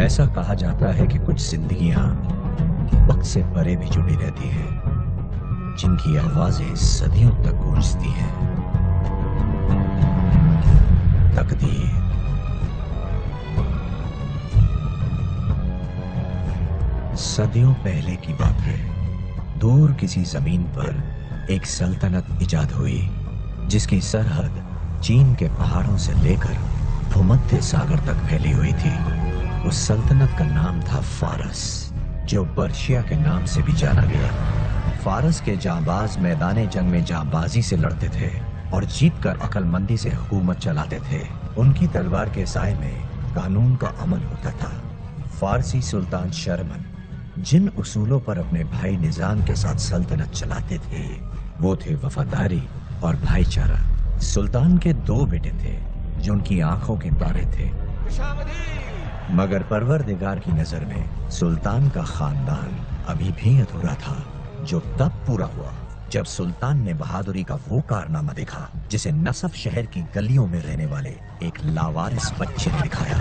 ऐसा कहा जाता है कि कुछ जिंदगियां वक्त से परे भी जुड़ी रहती हैं, जिनकी आवाजें सदियों तक गूंजती हैं। तकदीर। सदियों पहले की बात है। दूर किसी जमीन पर एक सल्तनत इजाद हुई, जिसकी सरहद चीन के पहाड़ों से लेकर भूमध्य सागर तक फैली हुई थी। उस सल्तनत का नाम था फारस, जो पर्शिया के नाम से भी जाना गया। फारस के जांबाज मैदाने जंग में जांबाजी से लड़ते थे और जीतकर अक्लमंदी से हुकूमत चलाते थे। उनकी तलवार के साए में कानून का अमल होता था। फारसी सुल्तान शर्मन जिन उसूलों पर अपने भाई निजाम के साथ सल्तनत चलाते थे, वो थे वफादारी और भाईचारा। सुल्तान के 2 बेटे थे जो उनकी आंखों के तारे थे, मगर परवरदिगार की नजर में सुल्तान का खानदान अभी भी अधूरा था, जो तब पूरा हुआ जब सुल्तान ने बहादुरी का वो कारनामा देखा जिसे नसफ शहर की गलियों में रहने वाले एक लावारिस बच्चे ने दिखाया।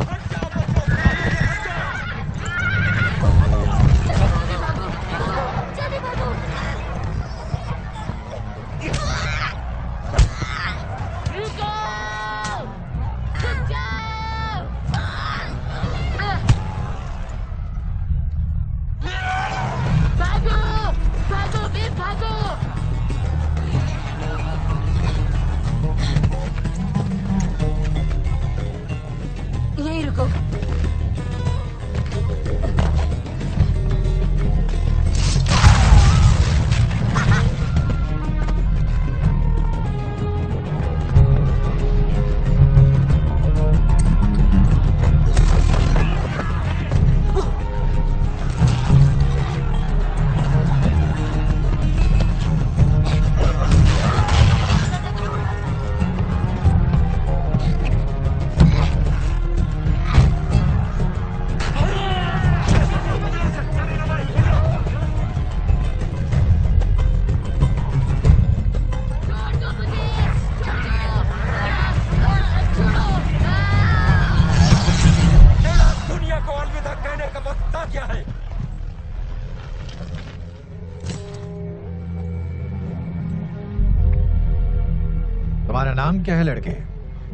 तुम्हारा नाम क्या है लड़के?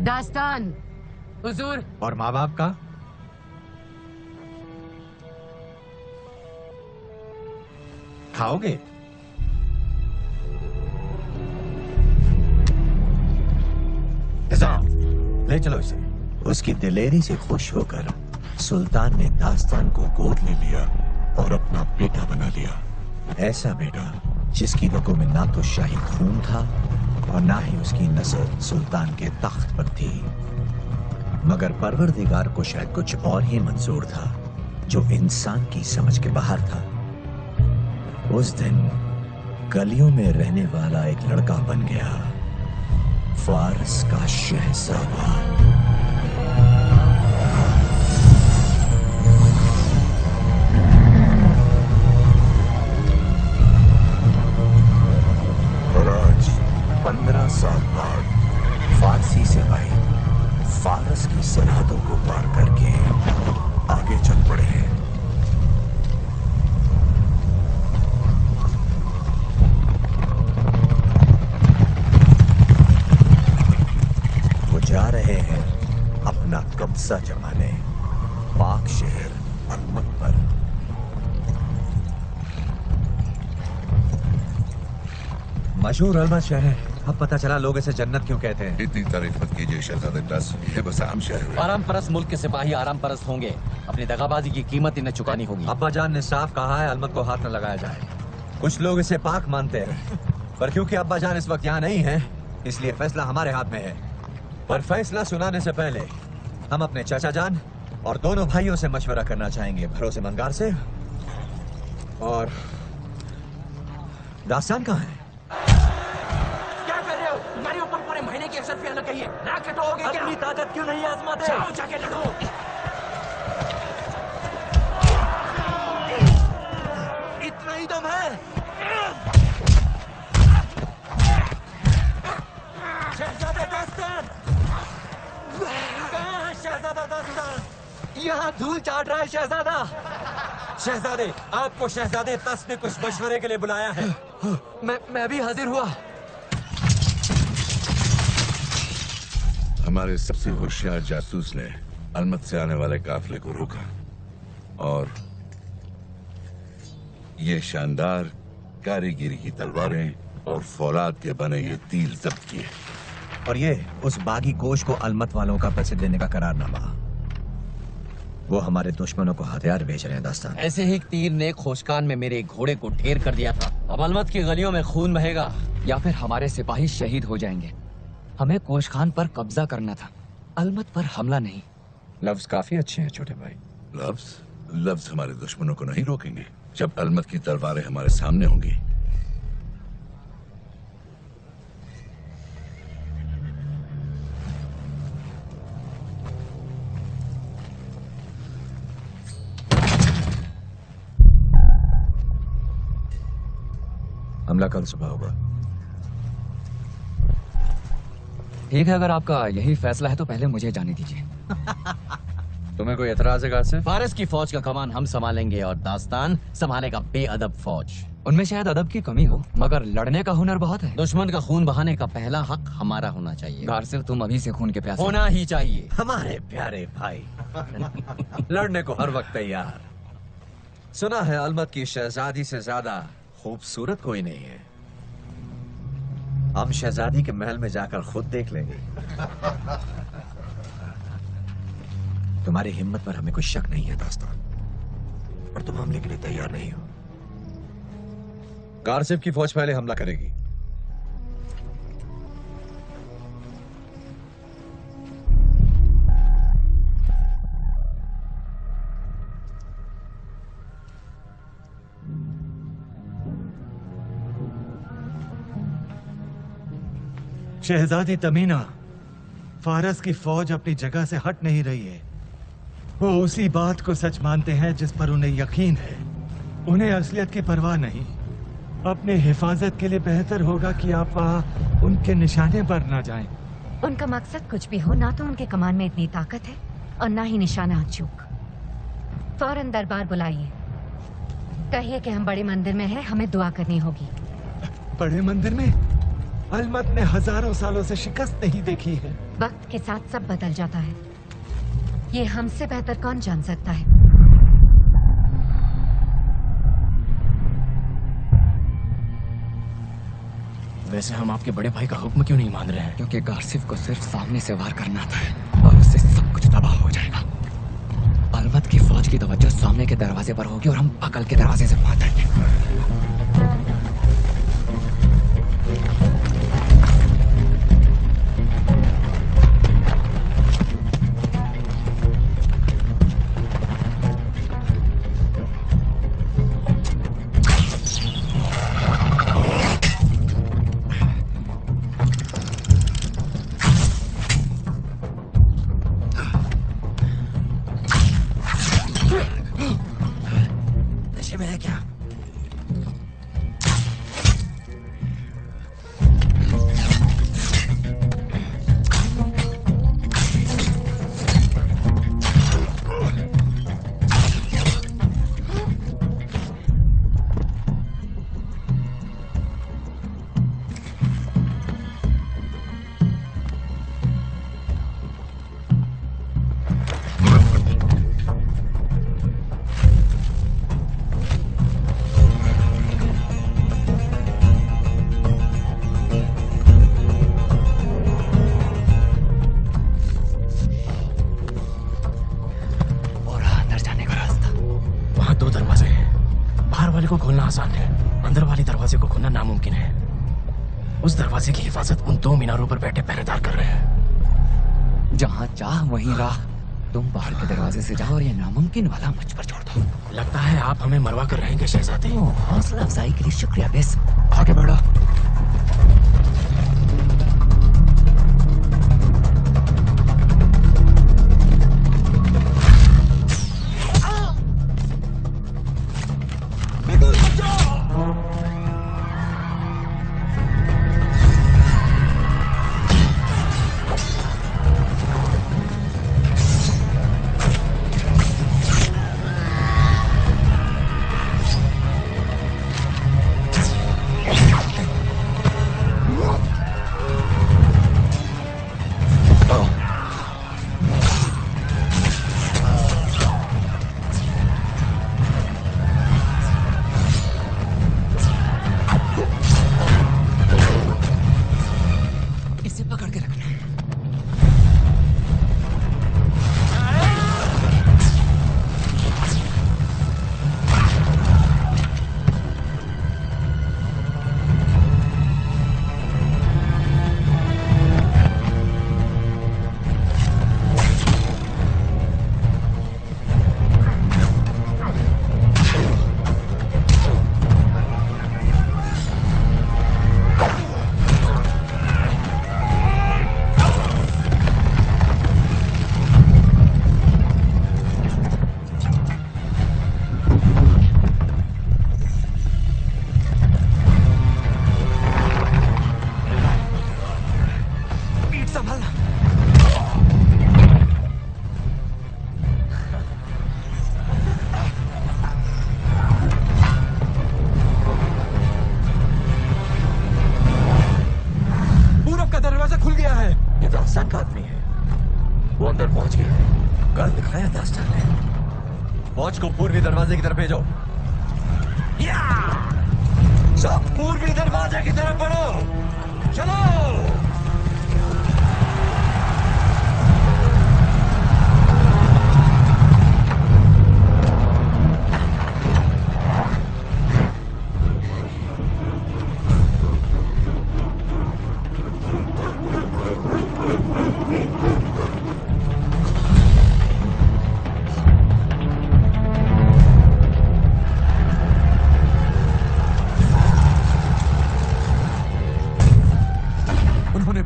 दास्तान। हुजूर। और माँ बाप का? खाओगे? ले चलो इसे। उसकी दिलेरी से खुश होकर सुल्तान ने दास्तान को गोद ले लिया और अपना बेटा बना लिया। ऐसा बेटा जिसकी रगों में ना तो शाही खून था और ना ही उसकी नजर सुल्तान के तख्त पर थी। मगर परवरदिगार को शायद कुछ और ही मंजूर था, जो इंसान की समझ के बाहर था। उस दिन गलियों में रहने वाला एक लड़का बन गया फारस का शहजादा। और आज 15 साल बाद फारसी सिपाही फारस की सरहदों को पार करके आगे चल पड़े हैं। वो जा रहे हैं अपना कब्जा जमाने पाक शहर अलमत पर। मशहूर अलमत शहर है। अब पता चला लोग इसे जन्नत क्यों कहते हैं। इतनी तारीफ मत कीजिए शहजादे दस, ये बस आम शहर है। आराम परस्त मुल्क के सिपाही आराम परस्त होंगे, अपनी दगाबाजी की कीमत इन्हें चुकानी होगी। अब्बा जान ने साफ कहा है अलमत को हाथ न लगाया जाए। कुछ लोग इसे पाक मानते हैं, पर क्योंकि अब्बा जान इस वक्त यहाँ नहीं है, इसलिए फैसला हमारे हाथ में है। पर फैसला सुनाने से पहले हम अपने चाचा जान और दोनों भाइयों से मशवरा करना चाहेंगे, भरोसेमंदगार से। और दास्तान कहाँ है? महीने की अशरफिया न कहिए, नाक कटोगे क्या? अपनी ताकत क्यों नहीं आजमाते? जाओ जाके लड़ो। इतना ही दम है? शहजादा दास्तान! कहाँ है शहजादा दास्तान? यहाँ धूल चाट रहा है शहजादा। शहजादे, आपको शहजादे तस ने कुछ मशवरे के लिए बुलाया है। मैं भी हाजिर हुआ। हमारे सबसे होशियार जासूस ने अलमत से आने वाले काफिले को रोका और ये शानदार कारीगिरी की तलवारें और फौलाद के बने ये तीर जब्त किए। और ये उस बागी गोश को अलमत वालों का पैसे देने का करारनामा। वो हमारे दुश्मनों को हथियार बेच रहे हैं दास्तान। ऐसे ही एक तीर ने खोशकान में मेरे घोड़े को ढेर कर दिया था। अब अलमत की गलियों में खून बहेगा या फिर हमारे सिपाही शहीद हो जाएंगे। हमें कोशखान पर कब्जा करना था, अलमत पर हमला नहीं। लफ्ज काफी अच्छे हैं छोटे भाई। लफ्ज हमारे दुश्मनों को नहीं रोकेंगे। जब अलमत की तलवारें हमारे सामने होंगी हमला कल सुबह होगा। ठीक है, अगर आपका यही फैसला है तो पहले मुझे जाने दीजिए। तुम्हें कोई एतराज है कासिफ? फारस की फौज का कमान हम संभालेंगे और दास्तान संभालेगा बेअदब फौज। उनमें शायद अदब की कमी हो, मगर लड़ने का हुनर बहुत है। दुश्मन का खून बहाने का पहला हक हमारा होना चाहिए। गारसिफ, तुम अभी से खून के प्यासे होना ही चाहिए। हमारे प्यारे भाई लड़ने को हर वक्त तैयार। सुना है अलमत की शहजादी से ज्यादा खूबसूरत कोई नहीं है। हम शहजादी के महल में जाकर खुद देख लेंगे। तुम्हारी हिम्मत पर हमें कोई शक नहीं है दास्तान, और तुम हमले के लिए तैयार नहीं हो। गारसिफ की फौज पहले हमला करेगी। शहजादी तमीना, फारस की फौज अपनी जगह से हट नहीं रही है। वो उसी बात को सच मानते हैं जिस पर उन्हें यकीन है। उन्हें असलियत की परवाह नहीं। अपने हिफाजत के लिए बेहतर होगा कि आप वहाँ उनके निशाने पर ना जाएं। उनका मकसद कुछ भी हो, ना तो उनके कमान में इतनी ताकत है और ना ही निशाना चूक। फौरन दरबार बुलाइए, कहिए कि हम बड़े मंदिर में हैं, हमें दुआ करनी होगी। बड़े मंदिर में? अलमत ने हजारों सालों से शिकस्त नहीं देखी है। वक्त के साथ सब बदल जाता है, ये हमसे बेहतर कौन जान सकता है। वैसे हम आपके बड़े भाई का हुक्म क्यों नहीं मान रहे हैं? क्योंकि गारसिफ को सिर्फ सामने से वार करना था और उससे सब कुछ तबाह हो जाएगा। अलमत की फौज की तवज्जो सामने के दरवाजे पर होगी और हम बगल के दरवाजे से पहुंच जाएंगे। को खोलना आसान है, अंदर वाले दरवाजे को खोलना नामुमकिन है। उस दरवाजे की हिफाजत उन 2 मीनारों पर बैठे पहरेदार कर रहे हैं। जहाँ चाह वहीं राह। तुम बाहर के दरवाजे से जाओ और ये नामुमकिन वाला मुझ पर छोड़ दो। लगता है आप हमें मरवा कर रहेंगे शहजादी। हौसला अफजाई के लिए शुक्रिया बेस। आगे बढ़ो। फौज को पूर्वी दरवाजे की तरफ भेजो। सब पूर्वी दरवाजे की तरफ बढ़ो। चलो।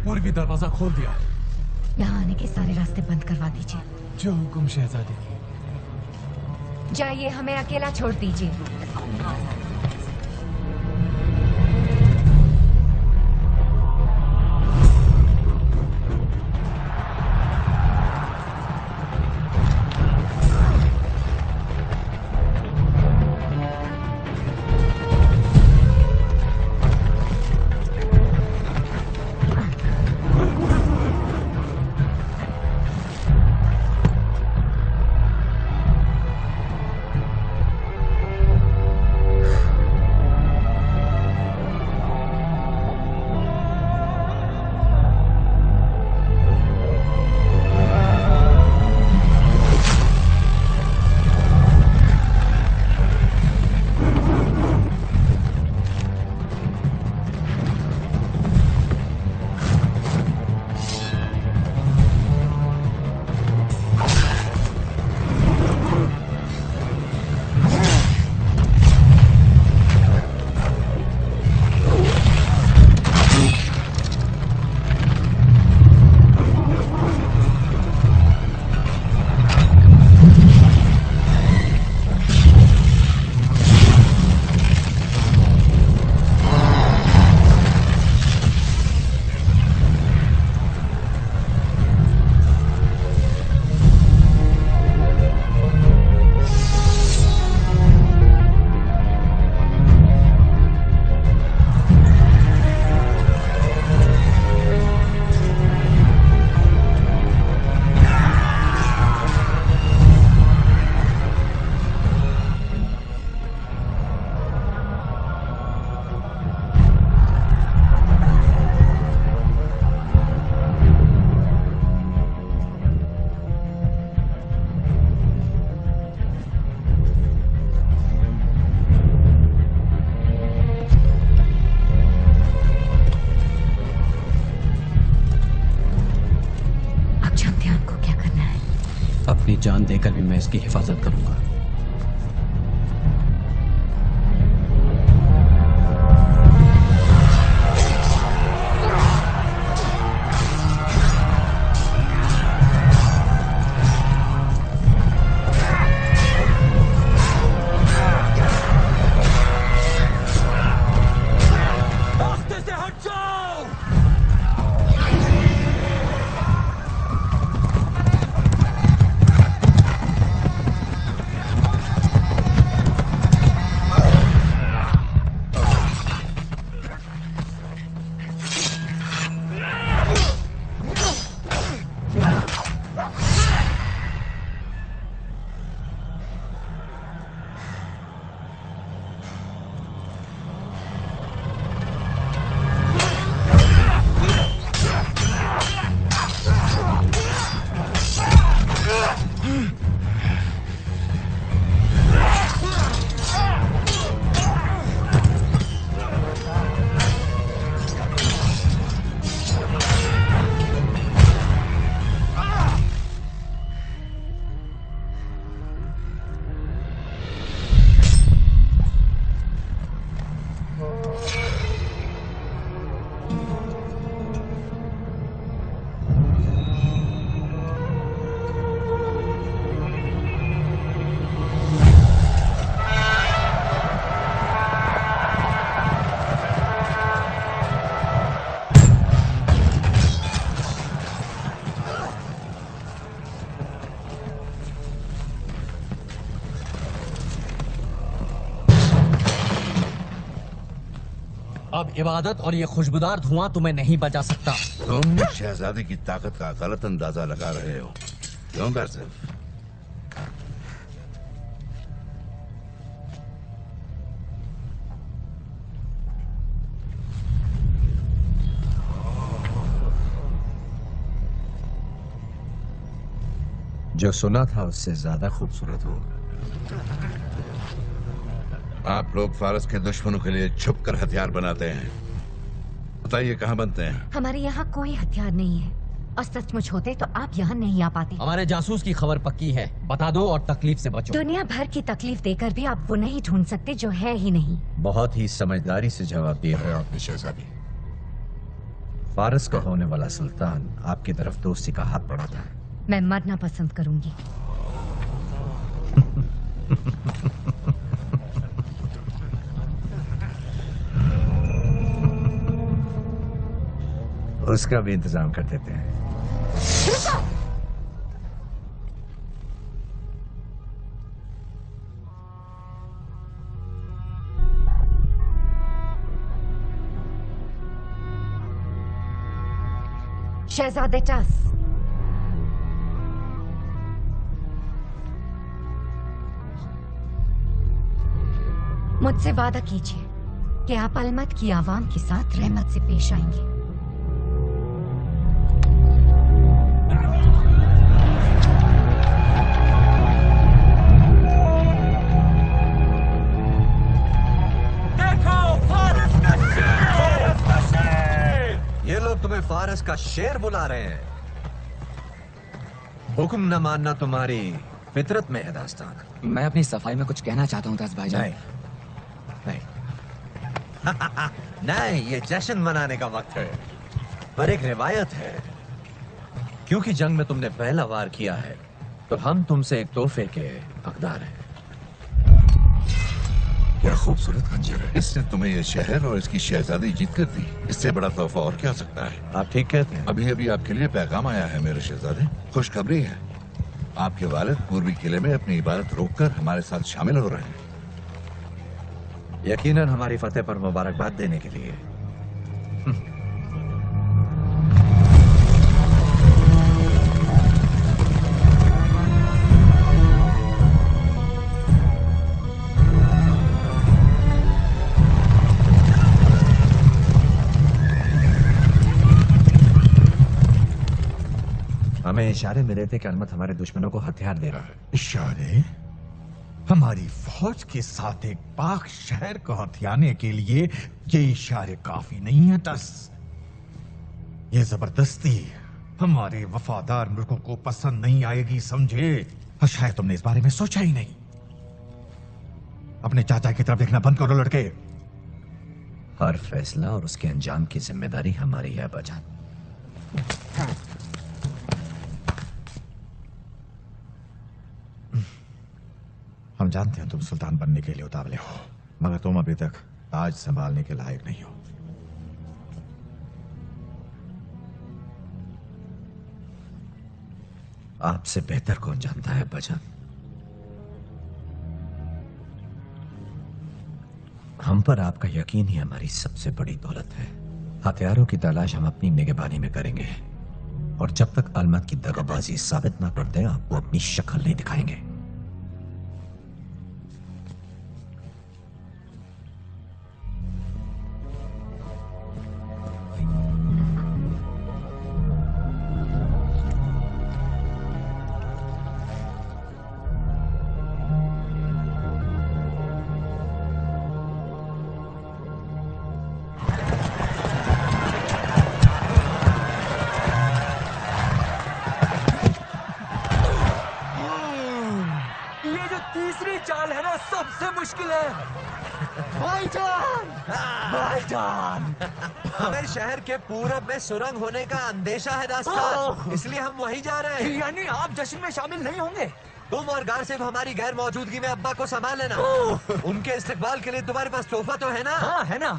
पूर्वी दरवाजा खोल दिया। यहाँ आने के सारे रास्ते बंद करवा दीजिए। जो हुक्म शहजादी। जाइए, हमें अकेला छोड़ दीजिए। अपनी जान देकर भी मैं इसकी हिफाजत करूंगा। अब इबादत और ये खुशबूदार धुआं तुम्हें नहीं बचा सकता। तुम शहजादे की ताकत का गलत अंदाजा लगा रहे हो, क्यों बासिफ? जो सुना था उससे ज्यादा खूबसूरत हो। आप लोग फारस के दुश्मनों के लिए छुपकर हथियार बनाते हैं। बताइए कहाँ बनते हैं? हमारे यहाँ कोई हथियार नहीं है, और सचमुच होते तो आप यहाँ नहीं आ पाते। हमारे जासूस की खबर पक्की है, बता दो और तकलीफ से बचो। दुनिया भर की तकलीफ देकर भी आप वो नहीं ढूंढ सकते जो है ही नहीं। बहुत ही समझदारी से जवाब दिया है आपने शहजादी। फारस का होने वाला सुल्तान आपकी तरफ दोस्ती का हाथ बढ़ा था। मैं मरना पसंद करूंगी। उसका भी इंतजाम कर देते हैं। शहजादे टस, मुझसे वादा कीजिए कि आप अलमत की आवाम के साथ रहमत से पेश आएंगे। ये लोग तुम्हें फारस का शेर बुला रहे हैं। हुक्म न मानना तुम्हारी फितरत में है दास्तान। मैं अपनी सफाई में कुछ कहना चाहता हूँ दस भाईजान। नहीं नहीं, ये जश्न मनाने का वक्त है, पर एक रिवायत है। क्योंकि जंग में तुमने पहला वार किया है, तो हम तुमसे एक तोहफे के हकदार हैं। क्या खूबसूरत खंजर है। इसने तुम्हें यह शहर और इसकी शहजादी जीत कर दी। इससे बड़ा तोहफा और क्या सकता है? आप ठीक कहते हैं। अभी अभी आपके लिए पैगाम आया है मेरे शहजादे। खुशखबरी है, आपके वालिद पूर्वी किले में अपनी इबादत रोककर हमारे साथ शामिल हो रहे हैं। यकीनन हमारी फतेह पर मुबारकबाद देने के लिए। हमें इशारे मिले थे कि अलमत हमारे दुश्मनों को हथियार दे रहा है। इशारे? हमारी फौज के साथ एक पाक शहर को हथियाने के लिए ये इशारे काफी नहीं है टस। ये जबरदस्ती हमारे वफादार मुल्कों को पसंद नहीं आएगी, समझे? और शायद तुमने इस बारे में सोचा ही नहीं। अपने चाचा की तरफ देखना बंद करो लड़के। हर फैसला और उसके अंजाम की जिम्मेदारी हमारी है बजान। हम जानते हैं तुम सुल्तान बनने के लिए उतावले हो, मगर तुम अभी तक ताज संभालने के लायक नहीं हो। आपसे बेहतर कौन जानता है बजान? हम पर आपका यकीन ही हमारी सबसे बड़ी दौलत है। हथियारों की तलाश हम अपनी निगहबानी में करेंगे, और जब तक अलमत की दगाबाजी साबित ना कर दे आपको अपनी शक्ल नहीं दिखाएंगे। हमें शहर के पूरब में सुरंग होने का अंदेशा है दास्तान, इसलिए हम वहीं जा रहे हैं। यानी आप जश्न में शामिल नहीं होंगे? तुम और गार सिर्फ हमारी गैर मौजूदगी में अब्बा को संभाल लेना। उनके इस्तकबाल के लिए तुम्हारे पास तोहफा तो है ना? हाँ है ना,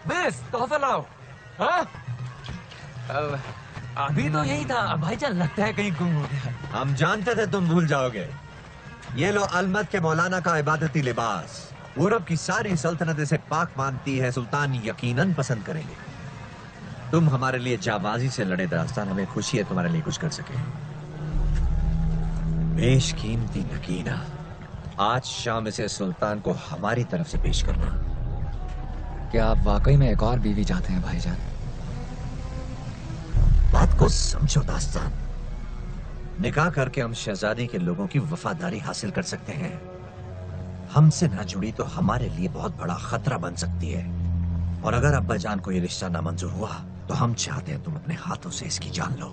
बस तोहफा लाओ। हाँ? अभी तो यही था भाईजान, लगता है कहीं गुम हो गया। हम जानते थे तुम भूल जाओगे। ये लो अलमत के मौलाना का इबादती लिबास। पूरब की सारी सल्तनत इसे पाक मानती है, सुल्तान यकीनन पसंद करेंगे। तुम हमारे लिए जाबाजी से लड़े दास्तान, हमें खुशी है तुम्हारे लिए कुछ कर सके। बेशकीमती नगीना, आज शाम इसे सुल्तान को हमारी तरफ से पेश करना। क्या आप वाकई में एक और बीवी चाहते हैं भाईजान? बात को समझो दास्तान, निकाह करके हम शहजादी के लोगों की वफादारी हासिल कर सकते हैं। हमसे ना जुड़ी तो हमारे लिए बहुत बड़ा खतरा बन सकती है। और अगर अब्बा जान को ये रिश्ता नामंजूर हुआ तो हम चाहते हैं तुम अपने हाथों से इसकी जान लो।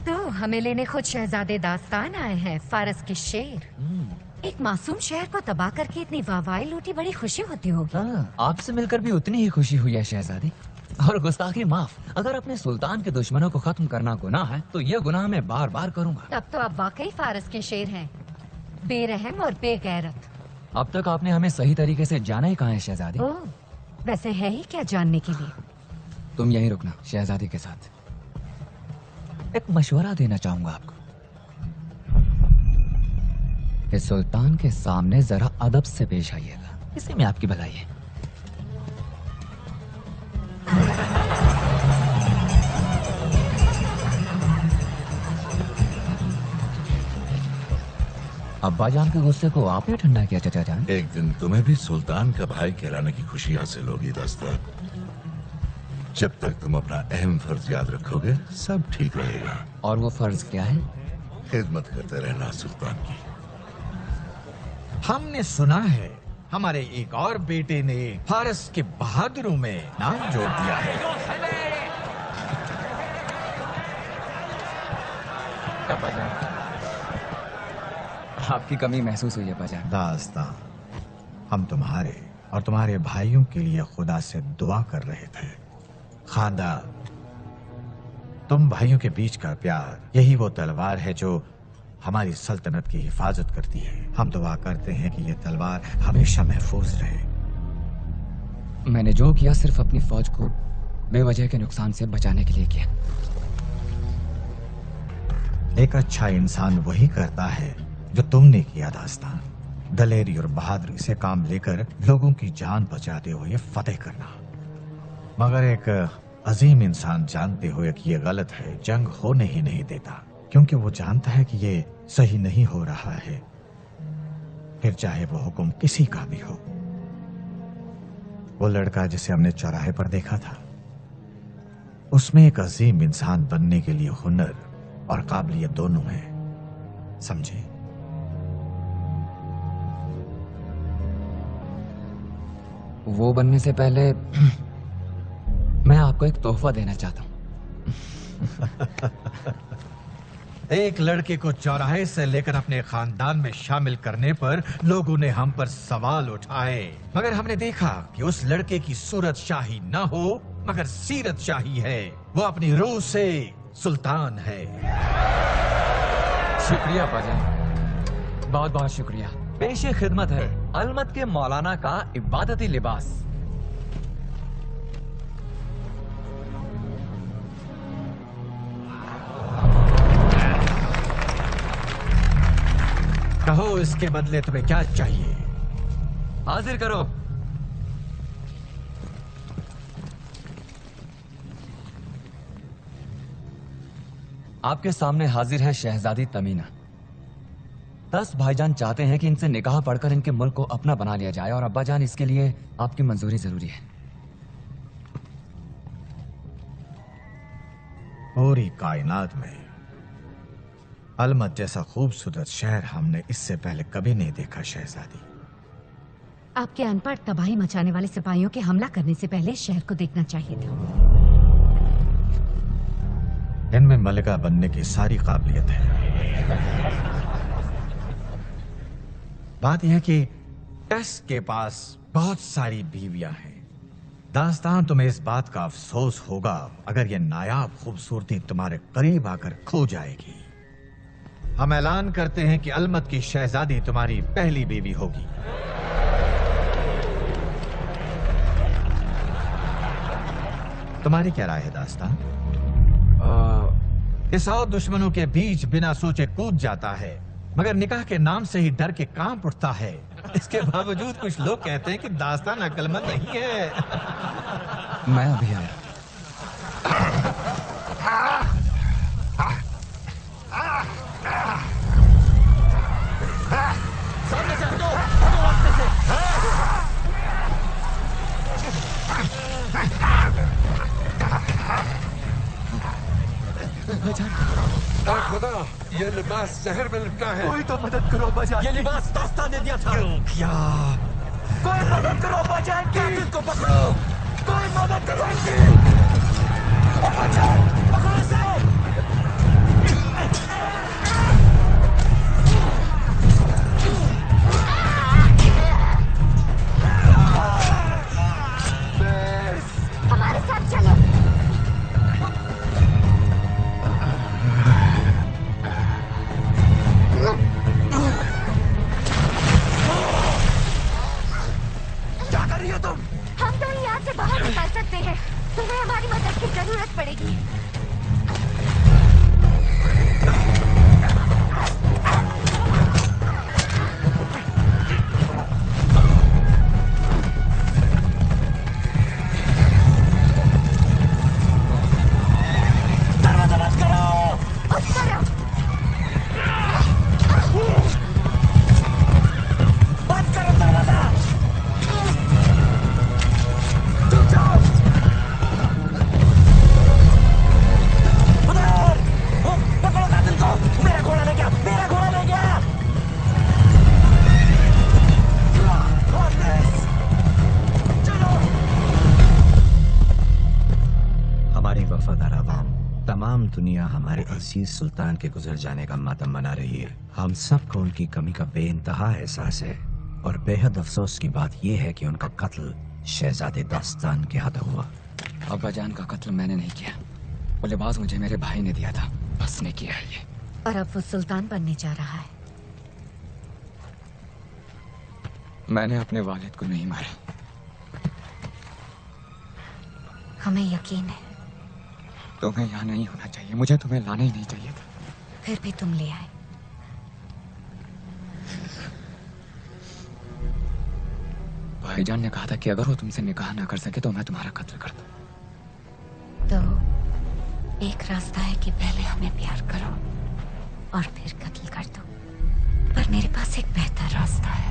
तो हमें लेने खुद शहजादे दास्तान आए हैं, फारस के शेर। एक मासूम शहर को तबाह करके इतनी वाहवाही लूटी, बड़ी खुशी होती होगी। आपसे मिलकर भी उतनी ही खुशी हुई है शहजादी। और गुस्ताखी माफ, अगर अपने सुल्तान के दुश्मनों को खत्म करना गुनाह है तो ये गुनाह मैं बार बार करूंगा। तब तो आप वाकई फारस के शेर हैं, बेरहम और बेगैरत। अब तक आपने हमें सही तरीके से जाना ही कहाँ है शहजादी? ओह, वैसे है ही क्या जानने के लिए? तुम यहीं रुकना शहजादी के साथ। एक मशवरा देना चाहूंगा आपको कि सुल्तान के सामने जरा अदब से पेश आइएगा, इसी में आपकी भलाई है। अब्बा जान के गुस्से को आपने ठंडा किया चाचा जान। एक दिन तुम्हें भी सुल्तान का भाई कहलाने की खुशी हासिल होगी दास्तान। जब तक तुम अपना अहम फर्ज याद रखोगे सब ठीक रहेगा। और वो फर्ज क्या है? खिदमत करते रहना सुल्तान की। हमने सुना है हमारे एक और बेटे ने फारस के बहादुरों में नाम जोड़ दिया है। आपकी कमी महसूस हुई है बाजान। दास्तान, हम तुम्हारे और तुम्हारे भाइयों के लिए खुदा से दुआ कर रहे थे। खानदान, तुम भाइयों के बीच का प्यार, यही वो तलवार है जो हमारी सल्तनत की हिफाजत करती है। हम दुआ करते हैं कि ये तलवार हमेशा महफूज रहे। मैंने जो किया सिर्फ अपनी फौज को बेवजह के नुकसान से बचाने के लिए किया। एक अच्छा इंसान वही करता है जो तुमने किया दास्तान। दलेरी और बहादुरी से काम लेकर लोगों की जान बचाते हुए फतेह करना। मगर एक अजीम इंसान जानते हुए कि ये गलत है, जंग होने ही नहीं देता, क्योंकि वो जानता है कि ये सही नहीं हो रहा है, फिर चाहे वो हुक्म किसी का भी हो। वो लड़का जिसे हमने चौराहे पर देखा था, उसमें एक अजीम इंसान बनने के लिए हुनर और काबिलियत दोनों है, समझे? वो बनने से पहले मैं आपको एक तोहफा देना चाहता हूँ। एक लड़के को चौराहे से लेकर अपने खानदान में शामिल करने पर लोगों ने हम पर सवाल उठाए, मगर हमने देखा कि उस लड़के की सूरत शाही ना हो मगर सीरत शाही है। वो अपनी रूह से सुल्तान है। शुक्रिया बाजान, बहुत बहुत शुक्रिया। पेशे खिदमत है अलमत के मौलाना का इबादती लिबास। कहो इसके बदले तुम्हें क्या चाहिए? हाजिर करो। आपके सामने हाजिर है शहजादी तमीना। 10 भाईजान चाहते हैं कि इनसे निकाह पढ़कर इनके मुल्क को अपना बना लिया जाए और अब्बा जान इसके लिए आपकी मंजूरी जरूरी है। पूरी कायनात में अलमत जैसा खूबसूरत शहर हमने इससे पहले कभी नहीं देखा शहजादी। आपके अनपढ़ तबाही मचाने वाले सिपाहियों के हमला करने से पहले शहर को देखना चाहिए था। इनमें मलिका बनने की सारी काबिलियत है। बात यह है कि टेस के पास बहुत सारी बीवियां हैं। दास्तान, तुम्हें इस बात का अफसोस होगा अगर यह नायाब खूबसूरती तुम्हारे करीब आकर खो जाएगी। हम ऐलान करते हैं कि अलमत की शहजादी तुम्हारी पहली बीवी होगी। तुम्हारी क्या राय है दास्तान? इस और दुश्मनों के बीच बिना सोचे कूद जाता है, मगर निकाह के नाम से ही डर के कांप उठता है। इसके बावजूद कुछ लोग कहते हैं कि दास्तान अक्लमंद नहीं है। मैं अभी आया। सामने से हटो, हटो रास्ते से। खुदा, ये लिबास जहर में लिपटा है। कोई तो मदद करो बजान। ये लिबास दास्तान ने दिया था। क्यों किया? कोई मदद करो बजान की। को पकड़ो। कोई मदद करो की। बजान, पकड़ो इसे। हमारे साथ चलो। क्या कर रही हो तुम? हम तो यहाँ से बाहर निकल सकते हैं। तुम्हें हमारी मदद की जरूरत पड़ेगी। तमाम दुनिया हमारे अजीज सुल्तान के गुजर जाने का मातम मना रही है। हम सबको उनकी कमी का बेइंतहा एहसास है और बेहद अफसोस की बात यह है कि उनका कत्ल शहजादे दास्तान के हाथों हुआ। अब्बाजान का कत्ल मैंने नहीं किया, वो लिबास मुझे मेरे भाई ने दिया था, बस ने किया है ये। और अब वो सुल्तान बनने जा रहा है। मैंने अपने वालिद को नहीं मारा। हमें यकीन है। तुम्हें यहाँ नहीं होना चाहिए, मुझे तुम्हें लाना ही नहीं चाहिए था। फिर भी तुम ले आए। भाईजान ने कहा था कि अगर वो तुमसे निकाह ना कर सके तो मैं तुम्हारा कत्ल कर दूं। तो एक रास्ता है कि पहले हमें प्यार करो और फिर कत्ल कर दो, पर मेरे पास एक बेहतर रास्ता है।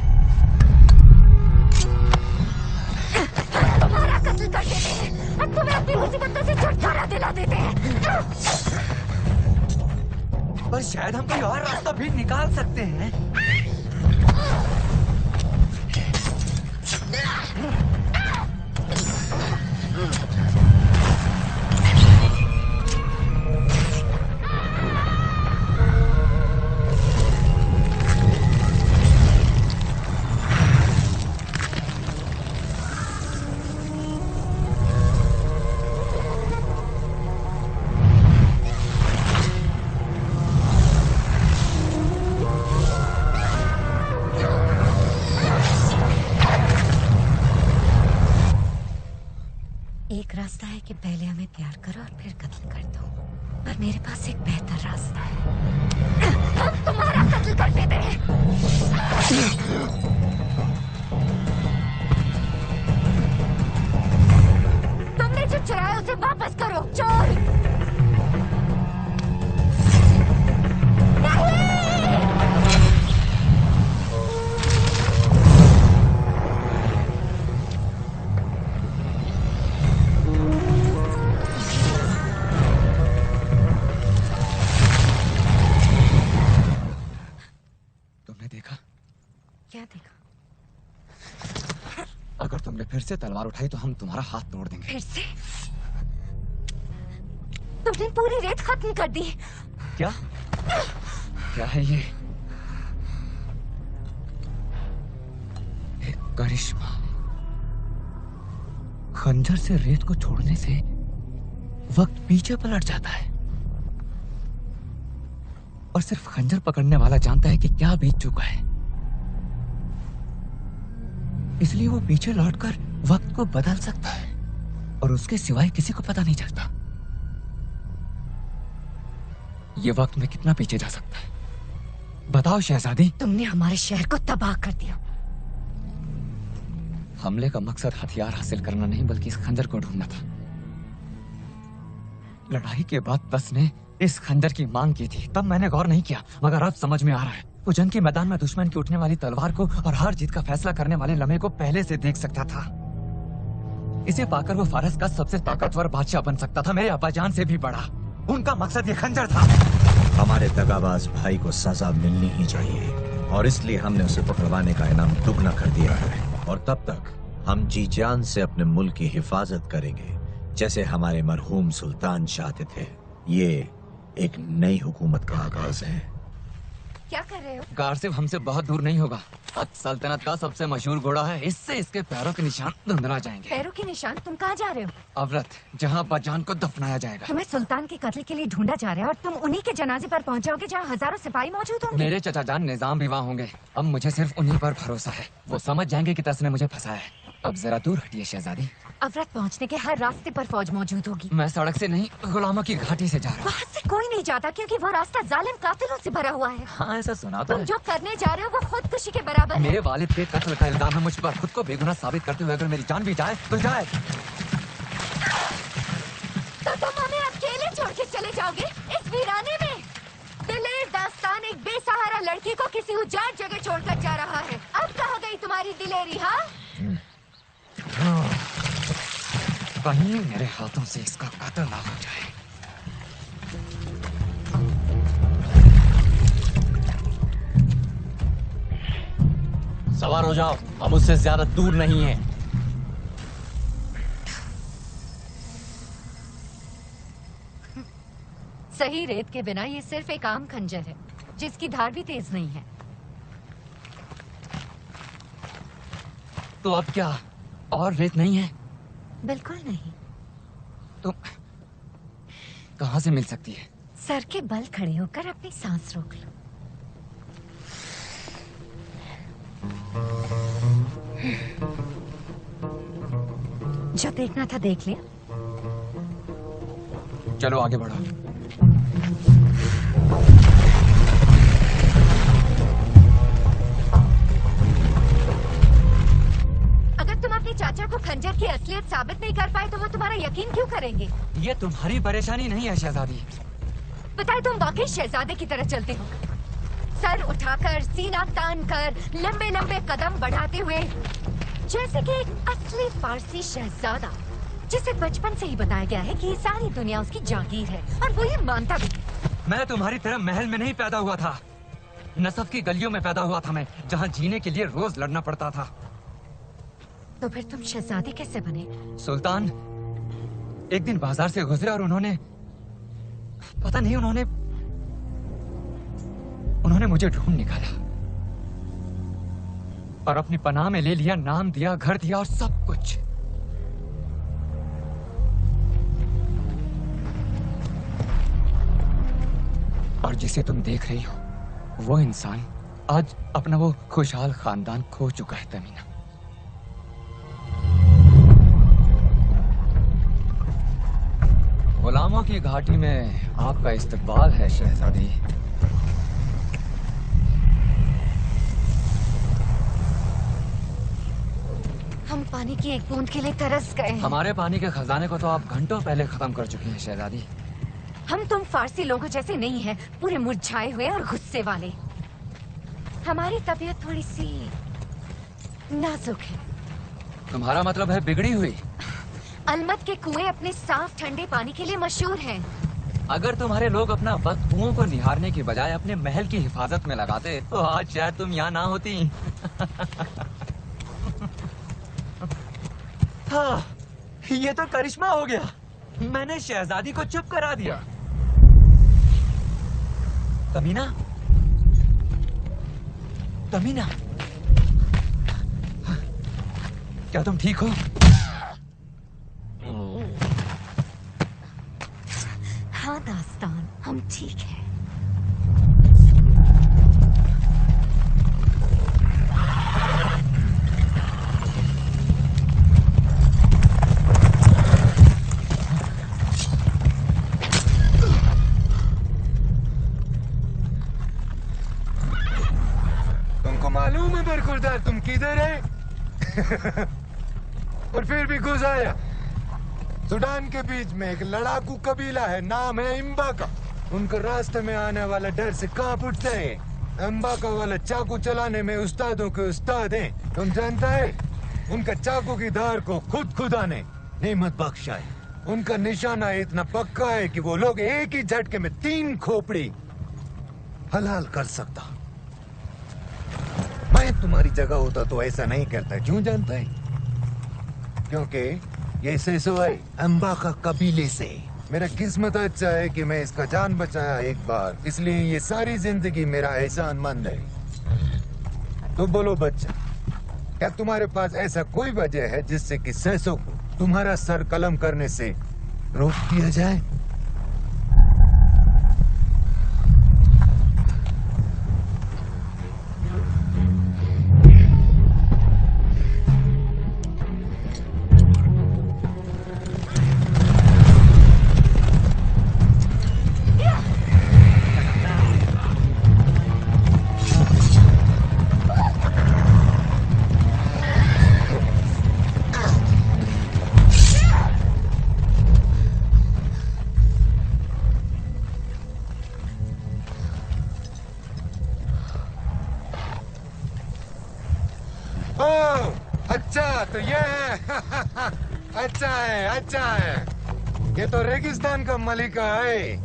तुम्हारा कत्ल कर देते हैं और तुम्हें अपनी मुसीबतों से छुटकारा दिला देते हैं। पर शायद हम कोई और रास्ता भी निकाल सकते हैं। एक रास्ता है कि पहले हमें प्यार करो और फिर कत्ल कर दो, पर मेरे पास एक बेहतर रास्ता है। हम तुम्हारा कत्ल कर देते हैं। तुमने जो चुराया उसे वापस करो, चोर। क्या देखा? अगर तुमने फिर से तलवार उठाई तो हम तुम्हारा हाथ तोड़ देंगे। फिर से? तुमने पूरी रेत खत्म कर दी। क्या? क्या है ये? एक करिश्मा। खंजर से रेत को छोड़ने से वक्त पीछे पलट जाता है और सिर्फ खंजर पकड़ने वाला जानता है कि क्या बीत चुका है, इसलिए वो पीछे लौटकर वक्त को बदल सकता है और उसके सिवाय किसी को पता नहीं चलता। ये वक्त में कितना पीछे जा सकता है? बताओ शहजादी। तुमने हमारे शहर को तबाह कर दिया। हमले का मकसद हथियार हासिल करना नहीं बल्कि इस खंजर को ढूंढना था। लड़ाई के बाद बस ने इस खंजर की मांग की थी, तब मैंने गौर नहीं किया, मगर अब समझ में आ रहा है। वो जंग के मैदान में दुश्मन की उठने वाली तलवार को और हार जीत का फैसला करने वाले लम्हे को पहले से देख सकता था। इसे पाकर वो फारस का सबसे ताकतवर बादशाह बन सकता था, मेरे अब्बाजान से भी बड़ा। उनका मकसद ये खंजर था। हमारे दगाबाज भाई को सजा मिलनी ही चाहिए और इसलिए हमने उसे पकड़वाने का इनाम दुगना कर दिया है। और तब तक हम जी जान से अपने मुल्क की हिफाजत करेंगे जैसे हमारे मरहूम सुल्तान चाहते थे। ये एक नई हुकूमत का आगाज है। क्या कर रहे हो? गारसिफ हमसे बहुत दूर नहीं होगा। सल्तनत का सबसे मशहूर घोड़ा है, इससे इसके पैरों के निशान धुंधला जाएंगे। पैरों के निशान? तुम कहाँ जा रहे हो? अवरत, जहाँ अब्बाजान को दफनाया जाएगा। तुम्हें सुल्तान के कत्ल के लिए ढूंढा जा रहा है और तुम उन्हीं के जनाजे पर पहुंचोगे जहाँ हजारों सिपाही मौजूद होंगे। मेरे चचा जान निजाम भी वहाँ होंगे। अब मुझे सिर्फ उन्हीं पर भरोसा है। वो समझ जाएंगे कि तस ने मुझे फंसाया है। अब जरा दूर हटिए शहजादी। अवरत पहुंचने के हर रास्ते पर फौज मौजूद होगी। मैं सड़क से नहीं, गुलामों की घाटी से जा रहा हूँ। वहाँ से कोई नहीं जाता क्योंकि वो रास्ता जालिम कातिलों से भरा हुआ है। हाँ, ऐसा सुना तो तुम है। जो करने जा रहे हो वो खुदकुशी के बराबर है। मेरे वालिद के कत्ल का इल्जाम है मुझ पर। खुद को बेगुनाह साबित करते हुए अगर मेरी जान भी जाए तो जाए। तो तुम हमें अकेले छोड़ के चले जाओगे इस वीराने में? दिलेर दास्तान एक बेसहारा लड़की को किसी उजाड़ जगह छोड़कर जा रहा है। अब कहाँ गई तुम्हारी दिलेरी? हाँ, कहीं मेरे हाथों से इसका कत्ल ना हो जाए। सवार हो जाओ, हम उससे ज्यादा दूर नहीं हैं। सही रेत के बिना ये सिर्फ एक आम खंजर है जिसकी धार भी तेज नहीं है। तो अब क्या और रेत नहीं है? बिल्कुल नहीं। तो कहाँ से मिल सकती है? सर के बल खड़े होकर अपनी सांस रोक लो। जो देखना था देख लिया। चलो आगे बढ़ो। अगर तुम अपने चाचा को खंजर की असलियत साबित नहीं कर पाए तो वो तुम्हारा यकीन क्यों करेंगे? ये तुम्हारी परेशानी नहीं है शहजादी। बताए तुम वाकई शहजादे की तरह चलते हो, सर उठाकर, सीना तान कर, लंबे लंबे कदम बढ़ाते हुए, जैसे कि एक असली फारसी शहजादा जिसे बचपन से ही बताया गया है कि ये सारी दुनिया उसकी जागीर है और वो ये मानता भी। मैं तुम्हारी तरह महल में नहीं पैदा हुआ था। नसब की गलियों में पैदा हुआ था मैं, जहाँ जीने के लिए रोज लड़ना पड़ता था। तो फिर तुम शहजादे कैसे बने? सुल्तान एक दिन बाजार से गुजरे और उन्होंने पता नहीं उन्होंने मुझे ढूंढ निकाला और अपनी पनाह में ले लिया, नाम दिया, घर दिया और सब कुछ। और जिसे तुम देख रही हो वो इंसान आज अपना वो खुशहाल खानदान खो चुका है तमीना। गुलामों की घाटी में आपका इस्तकबाल है शहजादी। हम पानी की एक बूंद के लिए तरस गए हैं। हमारे पानी के खजाने को तो आप घंटों पहले खत्म कर चुकी हैं शहजादी। हम तुम फारसी लोगों जैसे नहीं हैं, पूरे मुरझाए हुए और गुस्से वाले। हमारी तबीयत थोड़ी सी नाजुक है। तुम्हारा मतलब है बिगड़ी हुई? अलमत के कुएं अपने साफ ठंडे पानी के लिए मशहूर हैं। अगर तुम्हारे लोग अपना वक्त कुओं को निहारने की बजाय अपने महल की हिफाजत में लगाते तो आज शायद तुम यहाँ ना होती। हाँ, ये तो करिश्मा हो गया। मैंने शहजादी को चुप करा दिया। तमीना, तमीना, क्या तुम ठीक हो? हाँ दास्तान, हम ठीक हैं। तुमको मालूम है बरखुरदार तुम किधर है? और फिर भी घुस आया। सूडान के बीच में एक लड़ाकू कबीला है, नाम है इम्बाका। उनको रास्ते में आने वाला डर से कांप उठते हैं। इम्बाका वाला चाकू चलाने में उस्तादों के उस्ताद हैं। तुम जानता है, उनका चाकू की धार को खुद खुदा ने नेमत बख्श है। उनका निशाना इतना पक्का है कि वो लोग एक ही झटके में 3 खोपड़ी हलाल कर सकता। मैं तुम्हारी जगह होता तो ऐसा नहीं करता। क्यों जानता है? क्योंकि ये सेसो है अंबा का कबीले से। मेरा किस्मत अच्छा है कि मैं इसका जान बचाया एक बार, इसलिए ये सारी जिंदगी मेरा एहसानमंद है। तो बोलो बच्चा, क्या तुम्हारे पास ऐसा कोई वजह है जिससे कि सेसो को तुम्हारा सर कलम करने से रोक दिया जाए? अच्छा तो ये है। अच्छा है, अच्छा है। ये तो रेगिस्तान का मलिका है।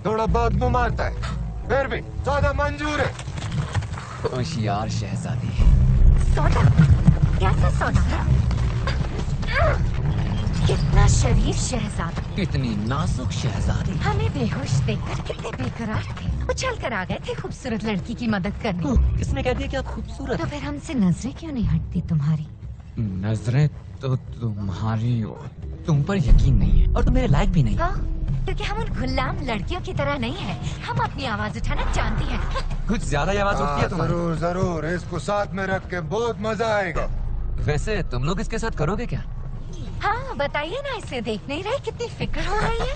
थोड़ा बहुत मुंह मारता है, फिर भी सौदा मंजूर है। होशियार शहजादी। सौदा? कैसा सौदा? कितना शरीफ शहजादा, कितनी नाजुक शहजादी। हमें बेहोश देखकर कितने बेकरार थे, उछल कर आ गए थे खूबसूरत लड़की की मदद करने। किसने कह दिया कि आप खूबसूरत? तो फिर हमसे नजरें क्यों नहीं हटती तुम्हारी? नजरें तो तुम्हारी तुम पर यकीन नहीं है और तुम मेरे लायक भी नहीं। हाँ, क्योंकि हम उन गुलाम लड़कियों की तरह नहीं है। हम अपनी आवाज उठाना जानती हैं। कुछ ज्यादा ही आवाज उठती है तुम्हारी। जरूर जरूर, इसको साथ में रख के बहुत मजा आएगा। वैसे तुम लोग इसके साथ करोगे क्या? हाँ बताइए ना, इसे देख नहीं रहे कितनी फिक्र हो रही है?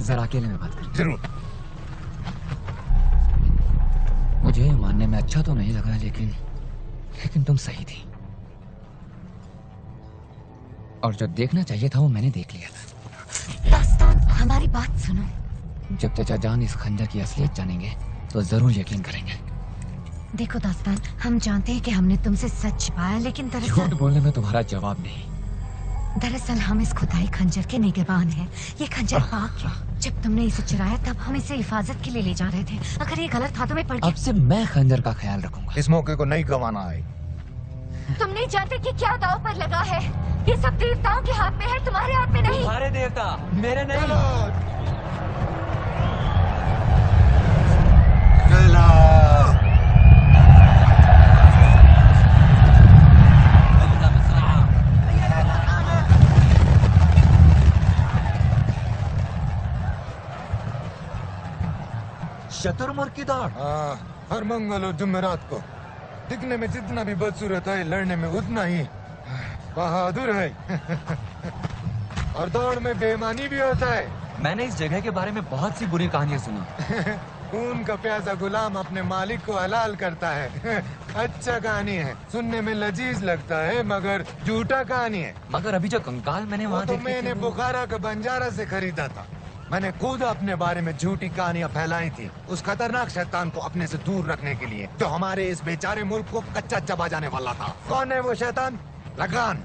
जरा अकेले में बात कर। जरूर। मुझे मानने में अच्छा तो नहीं लग रहा, लेकिन तुम सही थी और जो देखना चाहिए था वो मैंने देख लिया था। दास्तान, हमारी बात सुनो। जब चचा जान इस खंजर की असलियत जानेंगे तो जरूर यकीन करेंगे। देखो दास्तान, हम जानते हैं कि हमने तुमसे सच छिपाया, लेकिन झूठ दरअसल बोलने में तुम्हारा जवाब नहीं। हम इस खुदाई खंजर के निगहबान हैं। ये खंजर पाक है। जब तुमने इसे चुराया तब हम इसे हिफाजत के लिए ले जा रहे थे। अगर ये गलत हाथों में पड़ अब गया, से मैं खंजर का ख्याल रखूंगा। इस मौके को नहीं गंवाना है। तुम नहीं जानते कि क्या दांव पर लगा है। ये सब देवताओं के हाथ में है, तुम्हारे हाथ में नहीं। तुम्हारे देवता, मेरे नहीं। चलो। शतुरमुर्ग की दौड़। हर मंगल और जुमेरात को। दिखने में जितना भी बदसूरत है, लड़ने में उतना ही बहादुर है। और दौड़ में बेईमानी भी होता है। मैंने इस जगह के बारे में बहुत सी बुरी कहानियां सुनी। खून का प्यासा गुलाम अपने मालिक को हलाल करता है। अच्छा कहानी है, सुनने में लजीज लगता है, मगर झूठा कहानी है। मगर अभी जो कंकाल मैंने वो वहाँ तो देखे थे, मैंने बुखारा का बंजारा से खरीदा था। मैंने खुद अपने बारे में झूठी कहानियां फैलाई थी, उस खतरनाक शैतान को अपने से दूर रखने के लिए, जो हमारे इस बेचारे मुल्क को कच्चा चबा जाने वाला था। कौन है वो शैतान? लगान।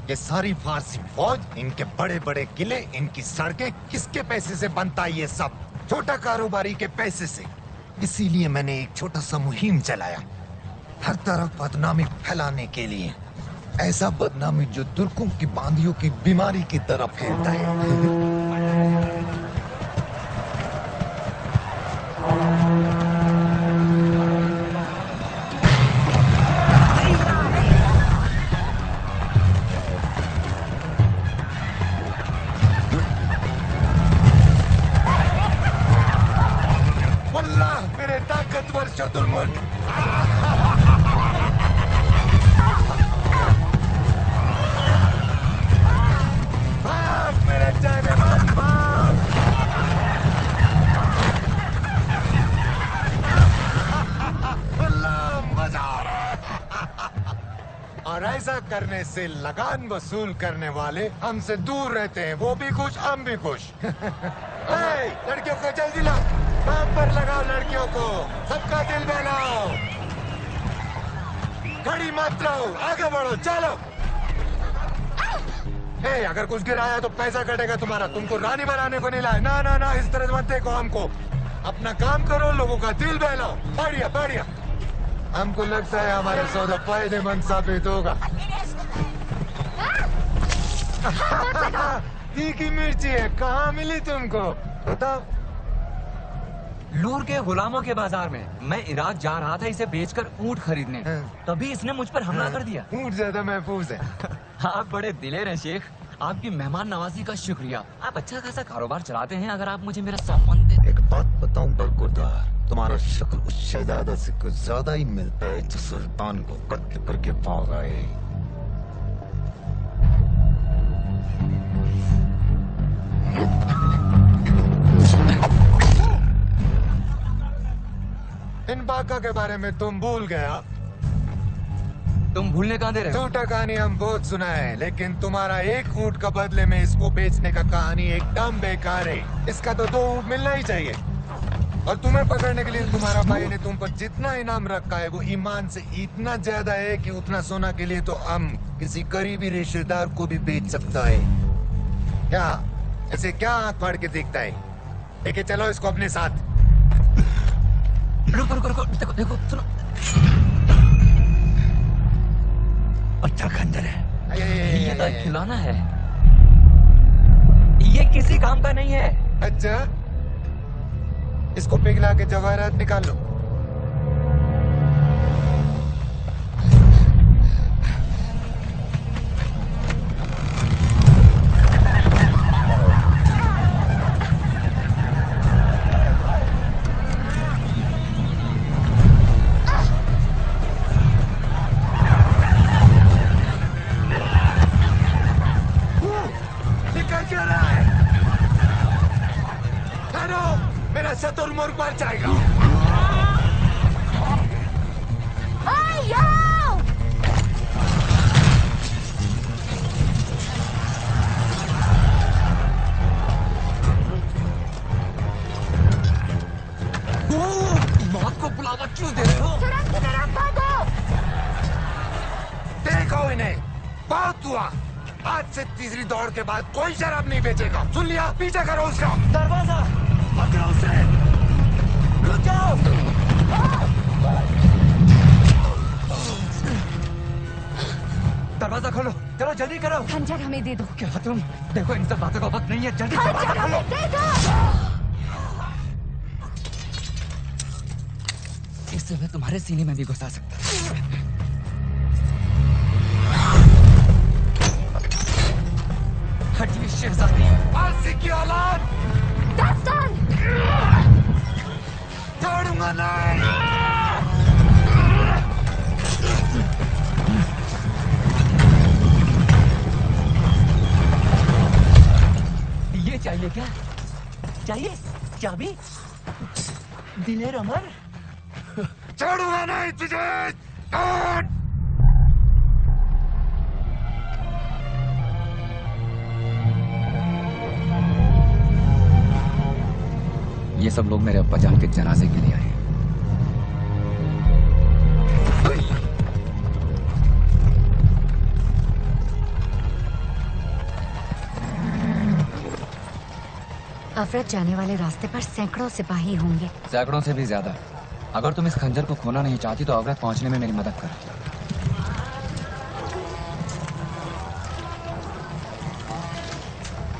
ये सारी फारसी फौज, इनके बड़े बड़े किले, इनकी सड़कें, किसके पैसे से बनता है ये सब? छोटा कारोबारी के पैसे से। इसीलिए मैंने एक छोटा सा मुहिम चलाया, हर तरफ बदनामी फैलाने के लिए। ऐसा बदनामी जो तुर्कों की बांदियों की बीमारी की तरह फैलता है। वल्लाह मेरे ताकतवर शतुरमुर्ग। मेरे जाने मन भाग। वल्लाह मजा आ रहा। और ऐसा करने से लगान वसूल करने वाले हमसे दूर रहते हैं, वो भी खुश, हम भी खुश। लड़कियों को जल्दी लाओ, काम पर लगाओ लड़कियों को, सबका दिल बहलाओ, खड़ी मत रहो, आगे बढ़ो, चलो। अगर कुछ गिराया तो पैसा कटेगा तुम्हारा, तुमको रानी बनाने को नहीं लाया। ना ना ना, इस तरह मत देखो हमको, अपना काम करो, लोगों का दिल बहलाओ। बढ़िया बढ़िया, हमको लगता है हमारा सौदा फायदेमंद साबित होगा। तीखी मिर्ची है, कहाँ मिली तुमको बताओ? लूर के गुलामों के बाजार में मैं इराक जा रहा था इसे बेचकर ऊंट खरीदने, तभी इसने मुझ पर हमला कर दिया। ऊंट ज्यादा महफूज है। आप बड़े दिलेर हैं शेख, आपकी मेहमान नवाजी का शुक्रिया। आप अच्छा खासा कारोबार चलाते हैं, अगर आप मुझे मेरा सामान दे। एक बात बताऊं बरगुरदार, तुम्हारा शक्ल उस शहजादा से कुछ ज्यादा ही मिलता है जो सुल्तान को कत्ल करके भाग आए। इन बाका के बारे में तुम भूल गया। तुम भूलने कहाँ दे रहे हो? झूठा कहानी हम बहुत सुना है, लेकिन तुम्हारा एक ऊंट का बदले में इसको बेचने का कहानी एकदम बेकार है। इसका तो 2 ऊंट मिलना ही चाहिए। और तुम्हें पकड़ने के लिए तुम्हारा भाई ने तुम पर जितना इनाम रखा है वो ईमान से इतना ज्यादा है कि उतना सोना के लिए तो हम किसी करीबी रिश्तेदार को भी बेच सकता है। क्या ऐसे क्या आंख फाड़ के देखता है? लेके चलो इसको अपने साथ। रुको रुको रुको, देखो देखो, सुनो। अच्छा खंजर है। ये तो एक खिलौना है, ये किसी काम का नहीं है। अच्छा, इसको पिघला के जवाहरात निकाल लो। तुरमुर्ग मर जाएगा। मौत को बुलावा क्यों दे रहे हो? देखो इन्हें, बहुत हुआ। आज से तीसरी दौड़ के बाद कोई शराब नहीं बेचेगा, सुन लिया? पीछे करो उसका। दरवाजा पकड़ो उसे। रुक जाओ। दरवाजा खोलो, चलो जल्दी करो। खंजर हमें दे दो। क्या तुम? देखो इन सब बातों का वक्त नहीं है, जल्दी दरवाजा खोलो। दे दो। इससे मैं तुम्हारे सीने में भी घुसा सकता। हटिए शहजादी। फांसी की औलाद। दास्तान। छोड़ूंगा नहीं। ये चाहिए क्या? चाहिए चाबी? दिलेर अमर। छोड़ूंगा नहीं तुझे। ये सब लोग मेरे अब्बा जान के जनाजे के लिए आए हैं। अफरत जाने वाले रास्ते पर सैकड़ों सिपाही होंगे। सैकड़ों से भी ज्यादा। अगर तुम इस खंजर को खोना नहीं चाहती तो अवरत पहुंचने में मेरी मदद करो।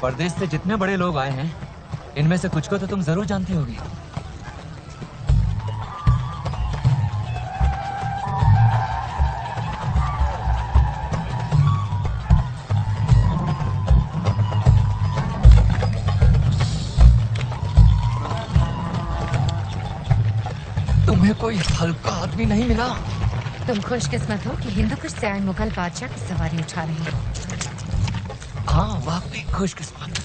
परदेश से जितने बड़े लोग आए हैं, इनमें से कुछ को तो तुम जरूर जानती होगी। तुम्हें कोई हल्का आदमी नहीं मिला? तुम खुशकिस्मत हो कि हिंदू कुछ सैन मुगल बादशाह की सवारी उठा रहे हैं। हाँ, वाकई खुशकिस्मत।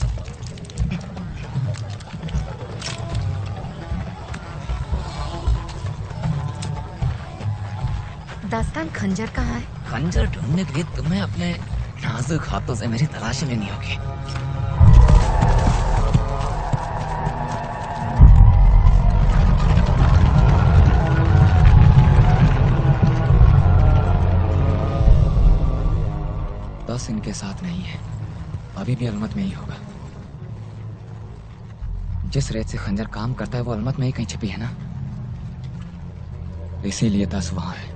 दास्तान, खंजर कहाँ है? खंजर ढूंढने के लिए तुम्हें अपने नाजुक हाथों से मेरी तलाश लेनी होगी। बस इनके साथ नहीं है, अभी भी अलमत में ही होगा। जिस रेत से खंजर काम करता है वो अलमत में ही कहीं छिपी है ना, इसीलिए दस वहां है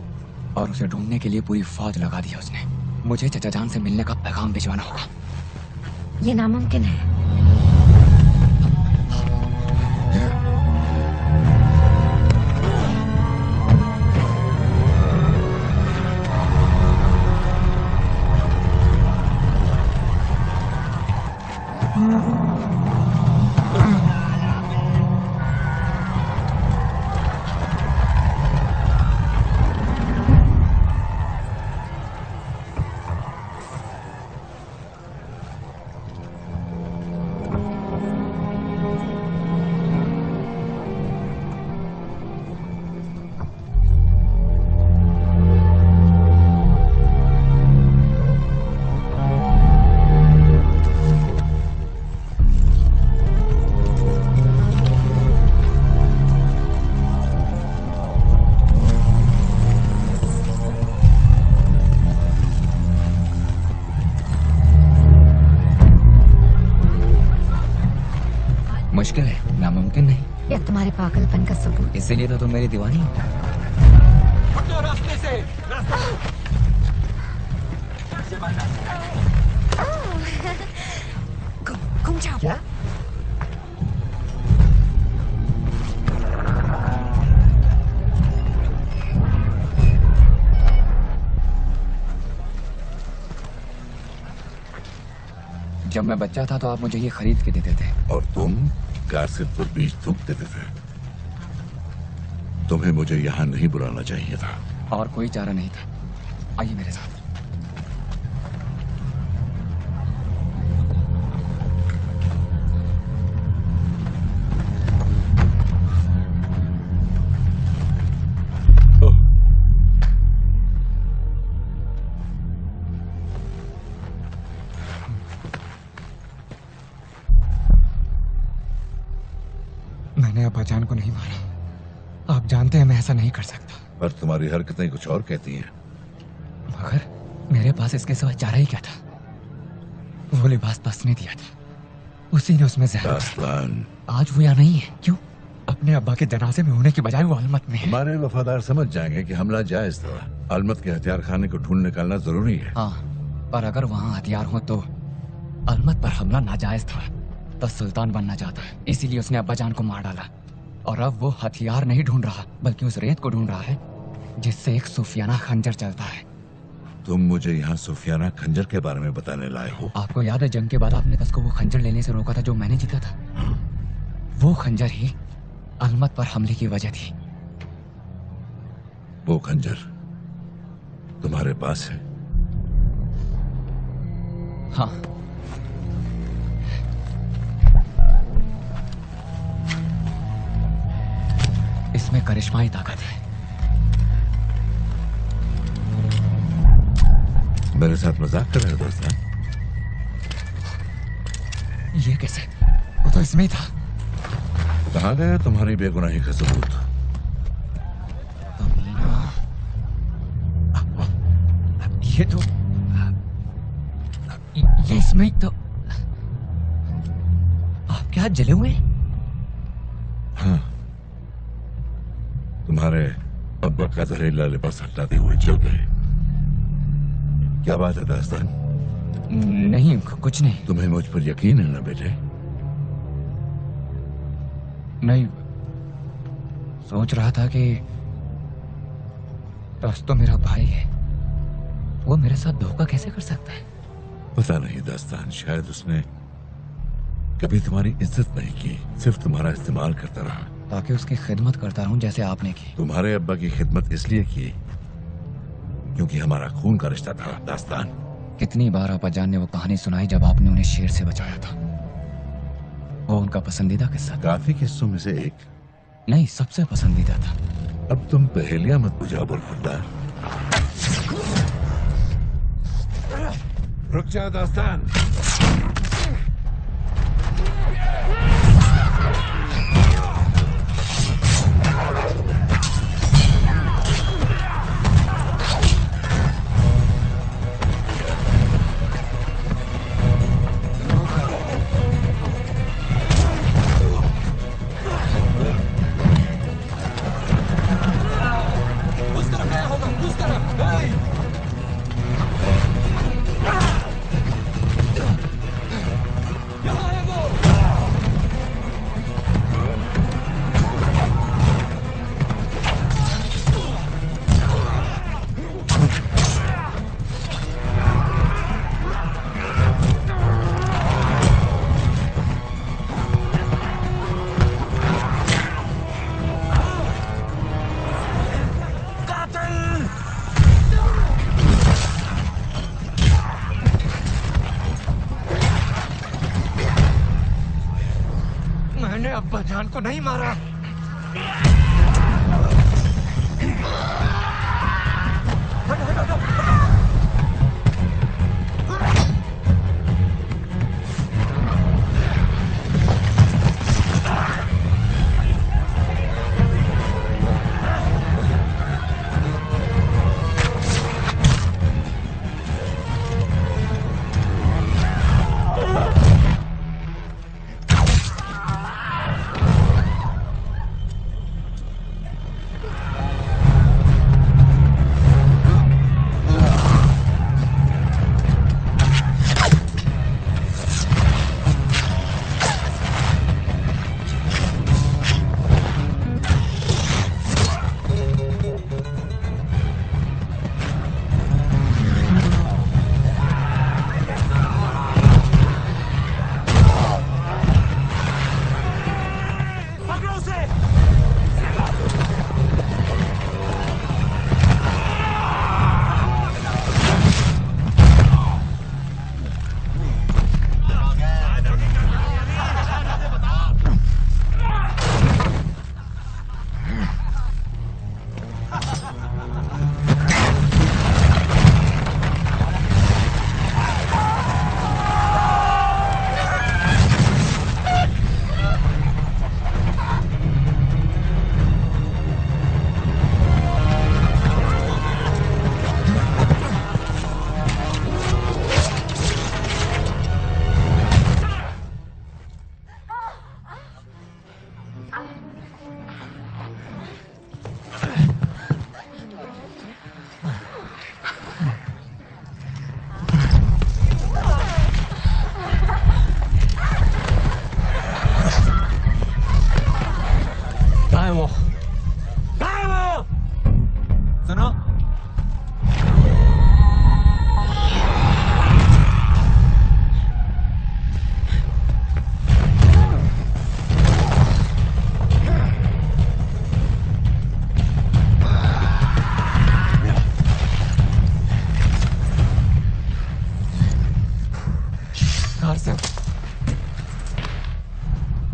और उसे ढूंढने के लिए पूरी फौज लगा दी है उसने। मुझे चचा जान से मिलने का पैगाम भिजवाना होगा। ये नामुमकिन है। मुश्किल है, नामुमकिन नहीं। ये तुम्हारे पागलपन का सबूत। इसीलिए तो तुम मेरी दीवानी हो। रास्ते से घूम जाओ। क्या? जब मैं बच्चा था तो आप मुझे ये खरीद के देते थे। और तुम कासिफ पर बीज थूक देते थे। तुम्हें मुझे यहाँ नहीं बुलाना चाहिए था। और कोई चारा नहीं था। आइए मेरे साथ। मैंने अब्बाजान को नहीं मारा। आप जानते हैं मैं ऐसा नहीं कर सकता। पर तुम्हारी हरकतें कुछ और कहती हैं। मगर मेरे पास इसके सिवा चारा ही क्या था। वो लिबास बस ने दिया था, उसी ने उसमें जहर दास्तान। आज वो यहाँ नहीं है। क्यों? अपने अब्बा के जनाजे में होने की बजाय वो अलमत में है। हमारे वफादार समझ जाएंगे कि हमला जायज था। अलमत के हथियार खाने को ढूंढ निकालना जरूरी है। हाँ, पर अगर वहाँ हथियार हो तो अलमत पर हमला नाजायज था। तो सुल्तान बनना चाहता है, इसीलिए उसने अब्बाजान को मार डाला। और अब वो हथियार नहीं ढूंढ रहा बल्कि उस रेत को ढूंढ रहा है जिससे एक सूफियाना खंजर चलता है। तुम मुझे यहाँ सूफियाना खंजर के बारे में बताने लाए हो। आपको याद है जंग के बाद आपने कसको वो खंजर लेने से रोका था जो मैंने जीता था? वो खंजर ही अलमत पर हमले की वजह थी। वो खंजर तुम्हारे पास है? हाँ। इसमें करिश्माई ताकत है। मेरे साथ मजाक कर रहे हो दोस्त? ये कैसे? वो तो इसमें ही था। कहाँ गया तुम्हारी बेगुनाही का सबूत? ये तो ये इसमें ही तो। आप क्या जले हुए? हाँ, तुम्हारे अब्बा का जहरीला लिबास हटाते हुए चल गए। क्या बात है दास्तान? नहीं, कुछ नहीं। तुम्हें मुझ पर यकीन है ना बेटे? नहीं, सोच रहा था कि बस तो मेरा भाई है, वो मेरे साथ धोखा कैसे कर सकता है? पता नहीं दास्तान, शायद उसने कभी तुम्हारी इज्जत नहीं की, सिर्फ तुम्हारा इस्तेमाल करता रहा। ताकि उसकी खिदमत करता रहूं जैसे आपने की। तुम्हारे अब्बा की खिदमत इसलिए की क्योंकि हमारा खून का रिश्ता था दास्तान। कितनी बार अब्बाजान ने वो कहानी सुनाई जब आपने उन्हें शेर से बचाया था। वो उनका पसंदीदा किस्सा था। काफी किस्सों में से एक नहीं, सबसे पसंदीदा था। अब तुम पहेलियां मत बुझाओ बुलफुल्लाह। रुक जाओ दास्तान। अब्बा जान को नहीं मारा।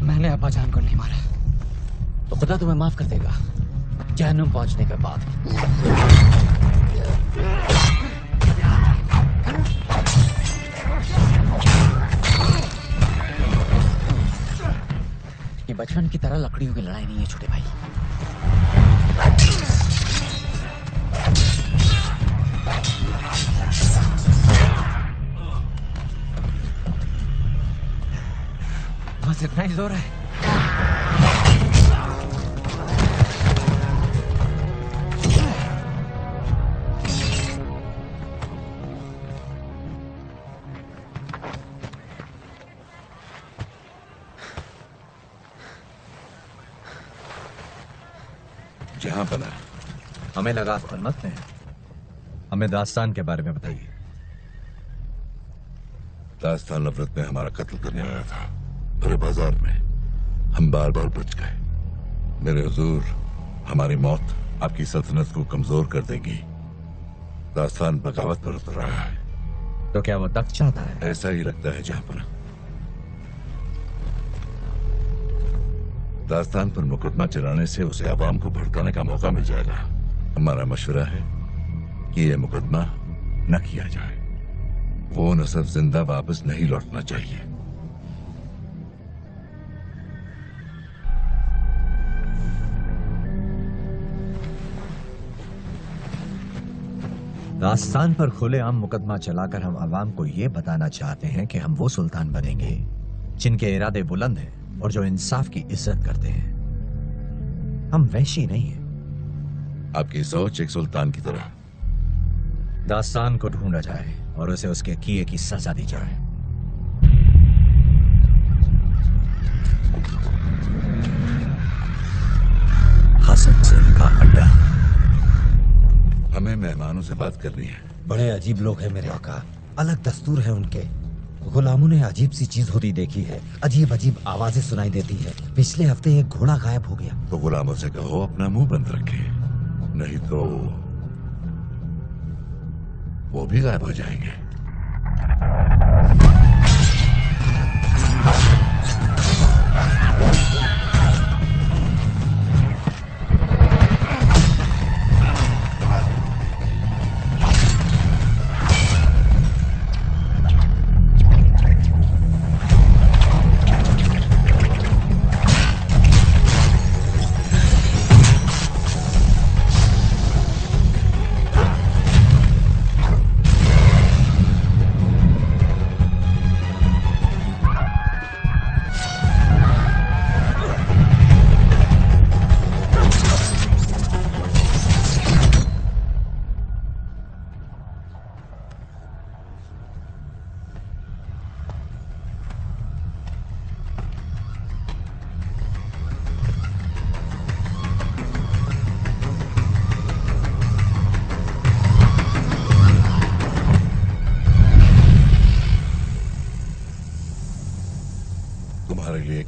मैंने अब्बा जान को नहीं मारा तो खुदा तुम्हें माफ कर देगा जहन्नुम पहुंचने के बाद। ये बचपन की तरह लकड़ियों की लड़ाई नहीं है छोटे भाई। बस इतना ही जोर है। जहां बना हमें लगा मत है। हमें दास्तान के बारे में बताइए। दास्तान नफरत में हमारा कत्ल करने आया था भरे बाजार में। हम बार बार बच गए। मेरे हुजूर, हमारी मौत आपकी सल्तनत को कमजोर कर देगी। दास्तान बगावत पर उतर रहा है। तो क्या वो तख्त चाहता है? ऐसा ही लगता है जहां पर दास्तान पर मुकदमा चलाने से उसे आवाम को भड़काने का मौका मिल जाएगा। हमारा मशवरा है कि यह मुकदमा न किया जाए। वो नसब जिंदा वापस नहीं लौटना चाहिए। दास्तान पर खुलेआम मुकदमा चलाकर हम आवाम को यह बताना चाहते हैं कि हम वो सुल्तान बनेंगे जिनके इरादे बुलंद हैं और जो इंसाफ की इज्जत करते हैं। हम वैशी नहीं हैं। आपकी सोच एक सुल्तान की तरह। दास्तान को ढूंढा जाए और उसे उसके किए की सजा दी जाए। हसन सिंह का अड्डा। हमें मेहमानों से बात करनी है। बड़े अजीब लोग हैं मेरे आका। अलग दस्तूर है उनके। गुलामों ने अजीब सी चीज होती देखी है। अजीब अजीब आवाजें सुनाई देती है। पिछले हफ्ते एक घोड़ा गायब हो गया। तो गुलामों से कहो अपना मुंह बंद रखे, नहीं तो वो भी गायब हो जाएंगे।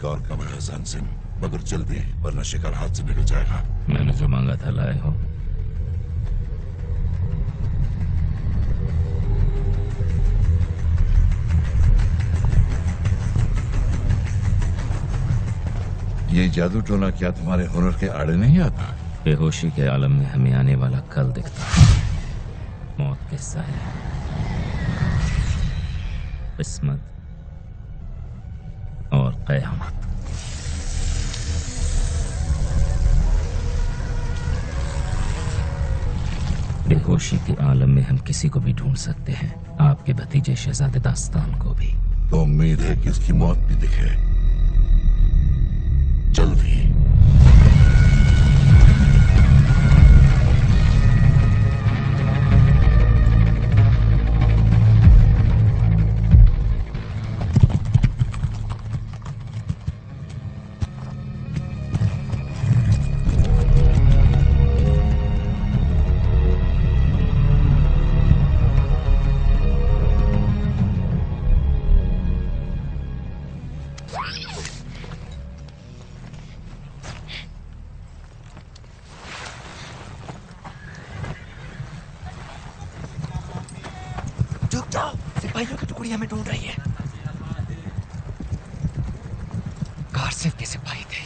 एक और कम है हसन सिंह, मगर जल्दी, वरना शिकार हाथ से निकल जाएगा। मैंने जो मांगा था लाए हो। ये जादू टोना क्या तुम्हारे हुनर के आड़े नहीं आता? बेहोशी के आलम में हमें आने वाला कल दिखता है। मौत के साए, किस्मत और कयामत। बेहोशी के आलम में हम किसी को भी ढूंढ सकते हैं, आपके भतीजे शहजादे दास्तान को भी। तो उम्मीद है कि उसकी मौत भी दिखे जल्दी। सिपाहियों की टुकड़ी हमें ढूंढ रही है। कारसिफ के सिपाही थे।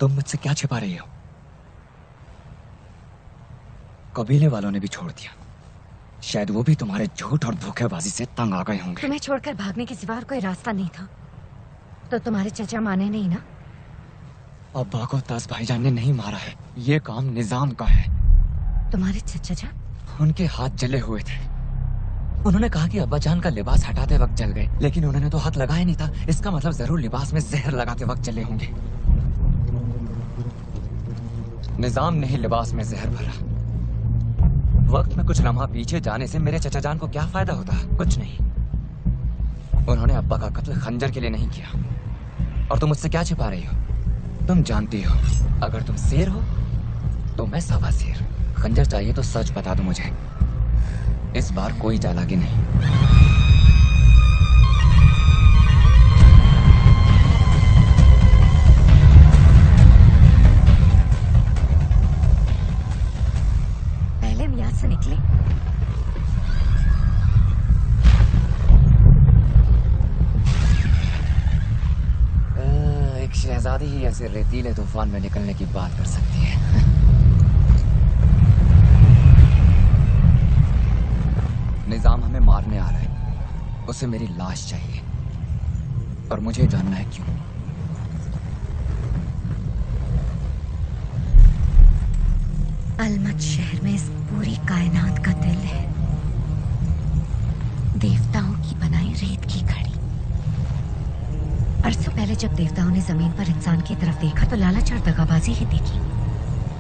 तुम मुझसे क्या छिपा रही हो? कबीले वालों ने भी छोड़ दिया। शायद वो भी तुम्हारे झूठ और धोखेबाजी से तंग आ गए होंगे। तुम्हें छोड़कर भागने के सिवा और कोई रास्ता नहीं था, तो तुम्हारे चचा माने नहीं ना? अब्बा को ताज भाईजान ने नहीं मारा है, ये काम निजाम का है। तुम्हारे चचा जान? उनके हाथ जले हुए थे। उन्होंने कहा कि अब्बा जान का लिबास हटाते वक्त जल गए, लेकिन उन्होंने तो हाथ लगाया नहीं था। इसका मतलब जरूर लिबास में जहर लगाते वक्त जले होंगे। निजाम ने ही लिबास में जहर भरा। वक्त में कुछ लम्हा पीछे जाने से मेरे चचा जान को क्या फायदा होता? कुछ नहीं। उन्होंने अब्बा का कत्ल खंजर के लिए नहीं किया। और तुम मुझसे क्या छिपा रही हो? तुम जानती हो, अगर तुम शेर हो तो मैं सवा शेर। खंजर चाहिए तो सच बता दो मुझे। इस बार कोई चालाकी नहीं। पहले मियाँ से निकले। एक शहजादी ही ऐसे रेतीले तूफान में निकलने की बात कर सकती है। निजाम हमें मारने आ रहा है। उसे मेरी लाश चाहिए और मुझे जानना है क्यों। अलमत शहर में इस पूरी कायनात का दिल है, देवताओं की बनाई रेत की घड़ी। अरसों पहले जब देवताओं ने जमीन पर इंसान की तरफ देखा तो लालच और दगाबाजी ही देखी।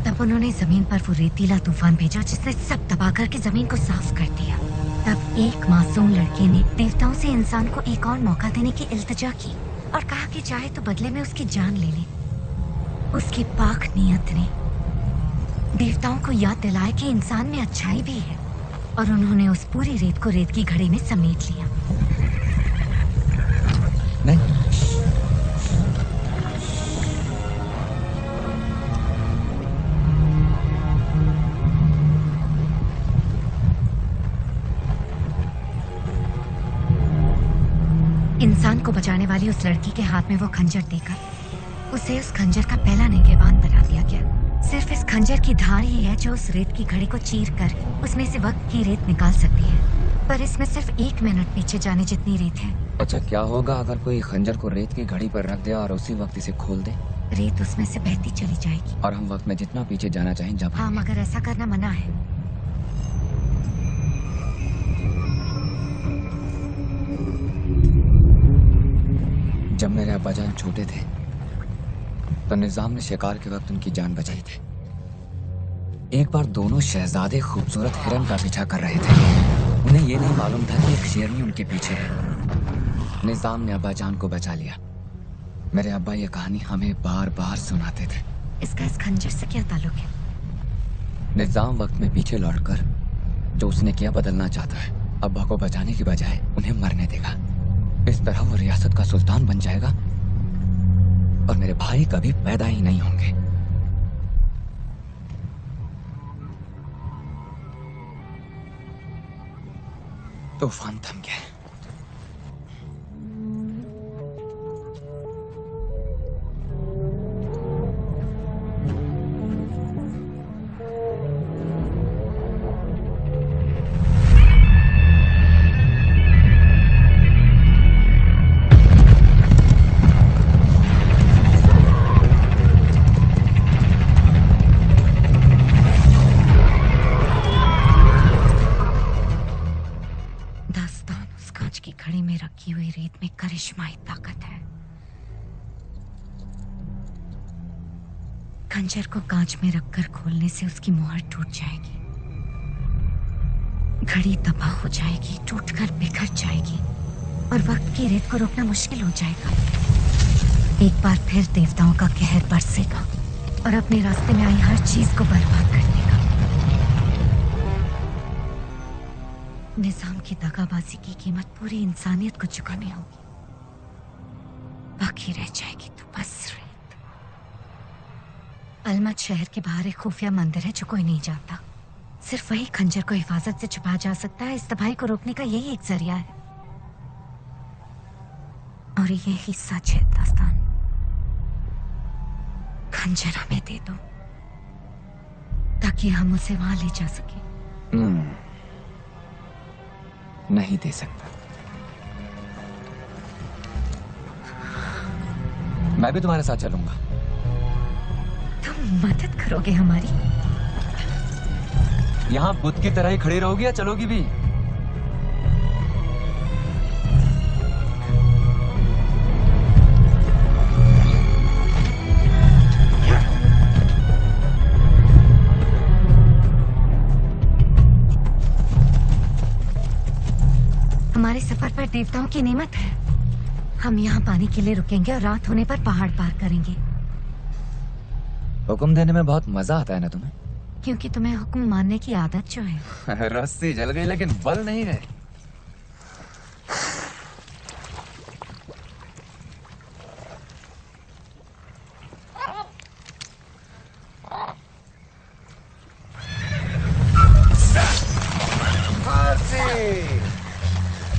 तब उन्होंने जमीन पर वो रेतीला तूफान भेजा जिसने सब तबाह करके जमीन को साफ कर दिया। तब एक मासूम लड़के ने देवताओं से इंसान को एक और मौका देने की इल्तिजा की और कहा कि चाहे तो बदले में उसकी जान ले ले। उसकी पाक नीयत ने देवताओं को याद दिलाया कि इंसान में अच्छाई भी है और उन्होंने उस पूरी रेत को रेत की घड़ी में समेट लिया। नहीं, इंसान को बचाने वाली उस लड़की के हाथ में वो खंजर देकर उसे उस खंजर का पहला निगहबान बना दिया गया। सिर्फ इस खंजर की धार ही है जो उस रेत की घड़ी को चीर कर उसमें से वक्त की रेत निकाल सकती है, पर इसमें सिर्फ 1 मिनट पीछे जाने जितनी रेत है। अच्छा, क्या होगा अगर कोई खंजर को रेत की घड़ी पर रख दे और उसी वक्त इसे खोल दे? रेत उसमें से बहती चली जाएगी और हम वक्त में जितना पीछे जाना चाहें जा पाएंगे। हाँ, मगर ऐसा करना मना है। जब मेरे अब्बाजान छोटे थे तो निजाम ने शिकार के वक्त उनकी जान बचाई थी। एक बार दोनों शहजादे खूबसूरत हिरन का पीछा कर रहे थे। उन्हें यह नहीं मालूम था कि एक शेरनी उनके पीछे है। निजाम ने अब्बाजान को बचा लिया। मेरे अब्बा ये कहानी हमें बार बार सुनाते थे। इसका इस खंजर से क्या ताल्लुक है? निजाम वक्त में पीछे लौटकर जो उसने किया बदलना चाहता है। अब्बा को बचाने की बजाय उन्हें मरने देगा। इस तरह वो रियासत का सुल्तान बन जाएगा और मेरे भाई कभी पैदा ही नहीं होंगे। तूफान थम गया। करिश्माई ताकत है। खंजर को कांच में रखकर खोलने से उसकी मोहर टूट जाएगी, घड़ी तबाह हो जाएगी, टूटकर बिखर जाएगी और वक्त की रेत को रोकना मुश्किल हो जाएगा। एक बार फिर देवताओं का कहर बरसेगा और अपने रास्ते में आई हर चीज को बर्बाद कर देगा। निजाम की दगाबाजी की कीमत पूरी इंसानियत को चुकानी होगी। बाकी रह जाएगी तो बस रेत। अलमत शहर के बाहर एक खुफिया मंदिर है जो कोई नहीं जानता। सिर्फ वही खंजर को हिफाजत से छुपाया जा सकता है। इस तबाही को रोकने का यही एक जरिया है और यही सच है। दास्तान, खंजर हमें दे दो ताकि हम उसे वहां ले जा सके। नहीं दे सकता। मैं भी तुम्हारे साथ चलूंगा। तुम मदद करोगे हमारी? यहाँ बुद्ध की तरह ही खड़ी रहोगी या चलोगी भी? हमारे सफर पर देवताओं की नेमत है। हम यहाँ पानी के लिए रुकेंगे और रात होने पर पहाड़ पार करेंगे। हुक्म देने में बहुत मजा आता है ना तुम्हें? क्योंकि तुम्हें हुक्म मानने की आदत जो है। रस्सी जल गई लेकिन बल नहीं है।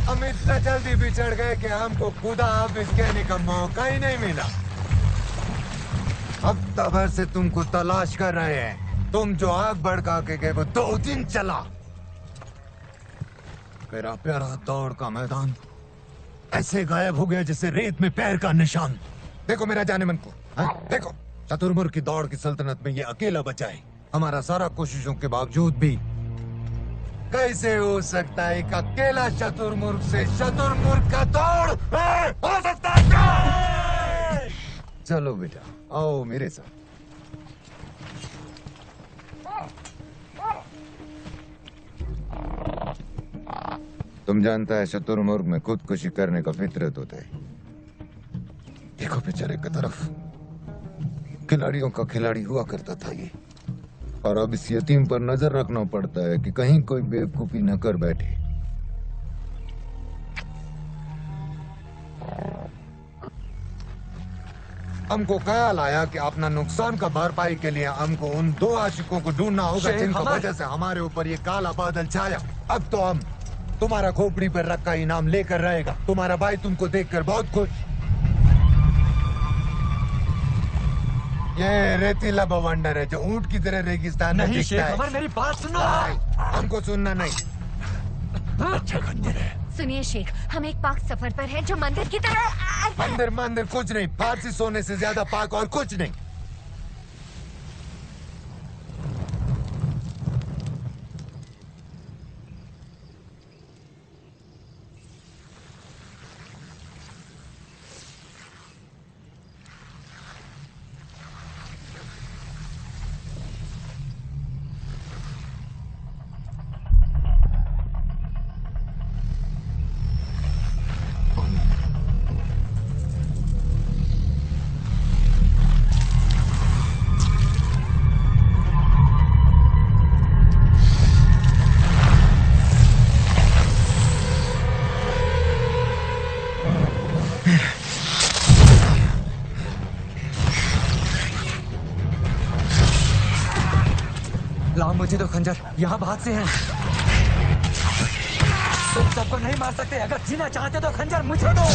हम इतना जल्दी बिछड़ गए कि हमको खुदा हाफिज कहने का मौका ही नहीं मिला। हफ्ता भर से तुमको तलाश कर रहे हैं। तुम जो आग भड़का के गए वो 2 दिन चला। मेरा प्यारा दौड़ का मैदान ऐसे गायब हो गया जैसे रेत में पैर का निशान। देखो मेरा जाने मन को, देखो चतुर्मुर्ग की दौड़ की सल्तनत में ये अकेला बचा है। हमारा सारा कोशिशों के बावजूद भी कैसे हो सकता है एक अकेला चतुर्मुर्ग से चतुर्मुर्ग का दौड़ हो सकता है? चलो बेटा आओ मेरे साथ। तुम जानता है चतुर्मुर्ग में खुदकुशी करने का फितरत होता है। देखो बेचारे की तरफ, खिलाड़ियों का खिलाड़ी हुआ करता था ये, और अब इस यतीम पर नजर रखना पड़ता है कि कहीं कोई बेवकूफी न कर बैठे। हमको ख्याल आया कि अपना नुकसान का भरपाई के लिए हमको उन 2 आशिकों को ढूंढना होगा जिनकी वजह से हमारे ऊपर ये काला बादल छाया। अब तो हम तुम्हारा खोपड़ी पर रखा इनाम लेकर रहेगा। तुम्हारा भाई तुमको देखकर बहुत खुश। ये रेतीला बवंडर है जो ऊंट की तरह रेगिस्तान में दिखता है। मेरी बात सुनो। हमको सुनना नहीं। अच्छा खंजर है। सुनिए शेख, हम एक पाक सफर पर हैं जो मंदिर की तरह। मंदिर कुछ नहीं, फारसी सोने से ज्यादा पाक और कुछ नहीं। लाओ मुझे तो खंजर, यहाँ बहुत से हैं। तुम सबको नहीं मार सकते, अगर जीना चाहते तो खंजर मुझे दो।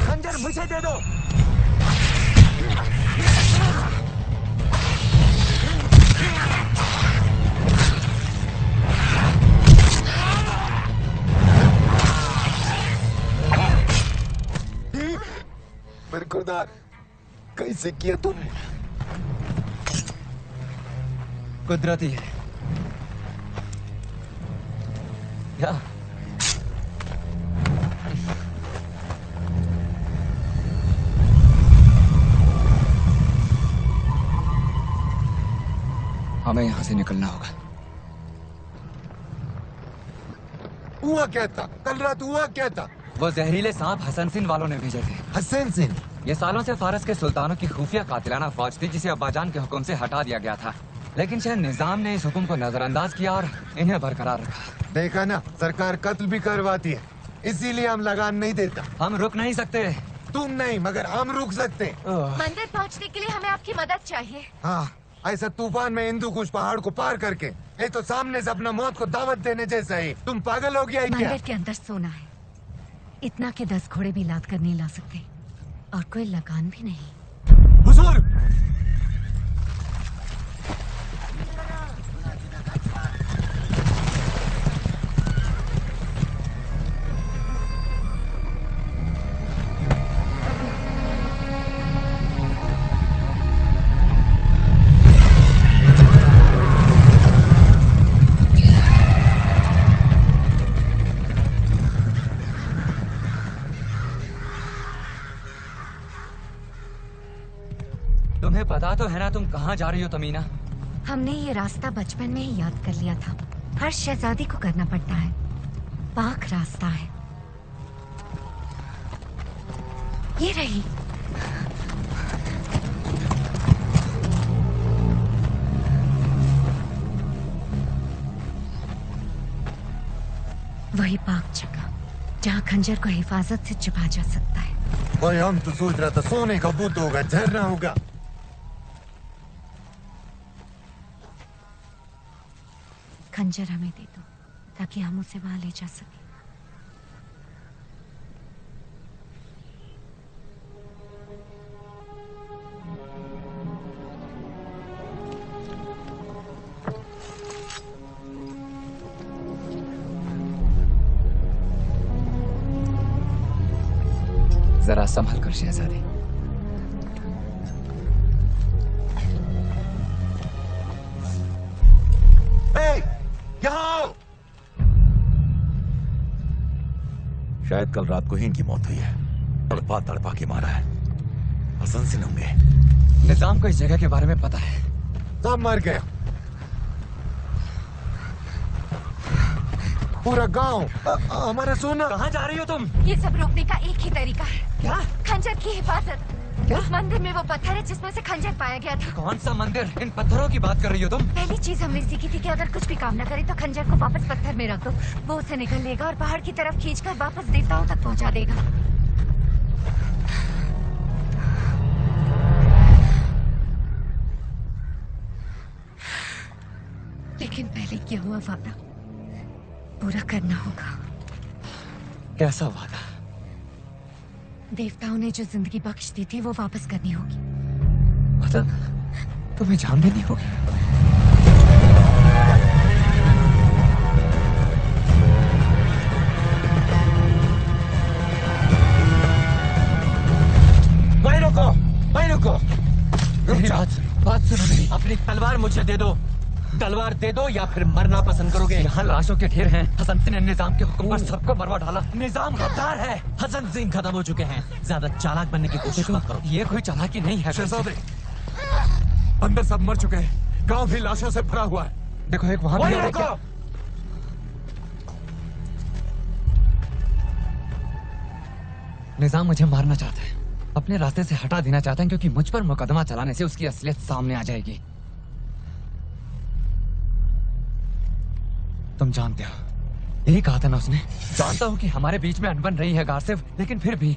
खंजर मुझे दे दो। खुदा, कैसे किया तुम? कुदरती है क्या? हमें यहाँ से निकलना होगा। हुआ क्या था? कल रात हुआ क्या था? वो जहरीले सांप हसन सिंह वालों ने भेजे थे। हसन सिंह? ये सालों से फारस के सुल्तानों की खुफिया कातिलाना फौज थी, जिसे अब्बाजान के हुक्म से हटा दिया गया था। लेकिन शायद निजाम ने इस हुक्म को नजरअंदाज किया और इन्हें बरकरार रखा। देखा ना, सरकार कत्ल भी करवाती है, इसीलिए हम लगान नहीं देता। हम रुक नहीं सकते। तुम नहीं, मगर हम रुक सकते। मंदिर पहुंचने के लिए हमें आपकी मदद चाहिए। हाँ, ऐसा तूफान में हिंदू कुछ पहाड़ को पार करके, ये तो सामने से अपना मौत को दावत देने जैसा है। तुम पागल हो गया है क्या? मंदिर के अंदर सोना है, इतना के 10 घोड़े भी लाद कर नहीं ला सकते, और कोई लगान भी नहीं। हुजूर! तुम्हें पता तो है ना तुम कहाँ जा रही हो तमीना? हमने ये रास्ता बचपन में ही याद कर लिया था। हर शहजादी को करना पड़ता है, पाक रास्ता है। ये रही। वही पाक जगह जहाँ खंजर को हिफाजत से छुपा जा सकता है। ओए, हम तो सोच रहा था सोने का बुत होगा, झरना होगा। खंजर हमें दे दो ताकि हम उसे वहां ले जा सकें। जरा संभल कर शहजादी। शायद कल रात को ही इनकी मौत हुई है। तड़पा तड़पा के मारा है। हसन सिंह होंगे। निजाम को इस जगह के बारे में पता है। सब मर गया, पूरा गांव। हमारा सोना। कहाँ जा रही हो तुम? ये सब रोकने का एक ही तरीका है। क्या? खंजर की हिफाजत। क्या? उस मंदिर में वो पत्थर है जिसमें से खंजर पाया गया था। कौन सा मंदिर? इन पत्थरों की बात कर रही हो तुम? पहली चीज हमने सीखी थी कि अगर कुछ भी काम न करे तो खंजर को वापस पत्थर में रख दो, वो उसे निकल लेगा और पहाड़ की तरफ खींचकर वापस देवताओं तक पहुंचा देगा। लेकिन पहले किया हुआ वादा पूरा करना होगा। कैसा वादा? देवताओं ने जो जिंदगी बख्श दी थी वो वापस करनी होगी। मतलब तुम्हें जान देनी होगी। भाई रुको, भाई रुको। मेरी बात सुनो मेरी। अपनी तलवार मुझे दे दो। तलवार दे दो या फिर मरना पसंद करोगे? यहाँ लाशों के ढेर हैं। हसन सिंह ने निजाम के हुक्म पर सबको मरवा डाला। निजाम गद्दार है। हसन सिंह खत्म हो चुके हैं। ज्यादा चालाक बनने की कोशिश मत करो। ये कोई चालाकी नहीं है। शहजादे, अंदर सब मर चुके हैं। गांव भी लाशों से भरा हुआ है। देखो एक वहां भी है क्या? निजाम मुझे मारना चाहता है। अपने रास्ते से हटा देना चाहते हैं क्योंकि मुझ पर मुकदमा चलाने से उसकी असलियत सामने आ जाएगी। तुम जानते हो, यही कहा था ना उसने। जानता हूं कि हमारे बीच में अनबन रही है गासिफ, लेकिन फिर भी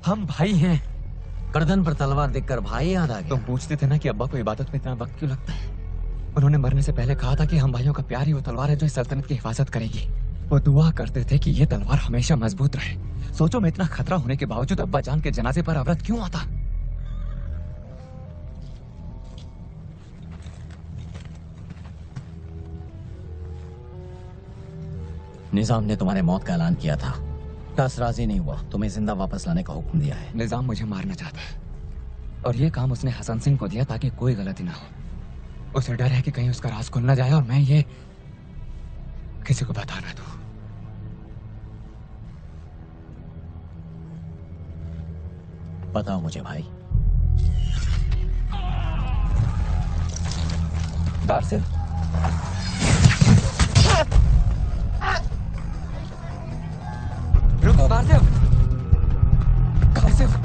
हम भाई हैं। गर्दन पर तलवार देखकर भाई याद आ गया। तुम पूछते थे ना कि अब्बा को इबादत में इतना वक्त क्यों लगता है। उन्होंने मरने से पहले कहा था कि हम भाइयों का प्यार ही वो तलवार है जो इस सल्तनत की हिफाजत करेगी। वो दुआ करते थे कि ये तलवार हमेशा मजबूत रहे। सोचो, मैं इतना खतरा होने के बावजूद अब्बा जान के जनाजे पर अवरत क्यों आता। निजाम ने तुम्हारे मौत का ऐलान किया था। कस राजी नहीं हुआ, तुम्हें जिंदा वापस लाने का हुक्म दिया है। निजाम मुझे मारना चाहता है और ये काम उसने हसन सिंह को दिया ताकि कोई गलती ना हो। उसे डर है कि कहीं उसका राज खुल ना जाए और मैं ये किसी को बता ना दूं। बताओ मुझे भाई। गासिफ, रुको गासिफ, गासिफ।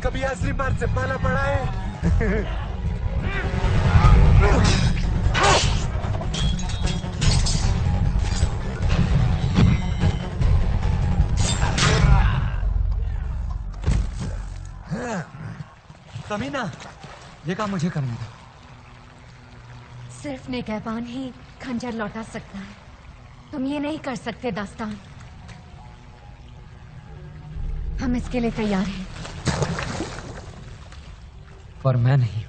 कभी असली मर्द से पाला पड़ा है? तमीना, ये काम मुझे करना था। सिर्फ निगहबान ही खंजर लौटा सकता है। तुम ये नहीं कर सकते दास्तान। हम इसके लिए तैयार हैं। पर मैं नहीं।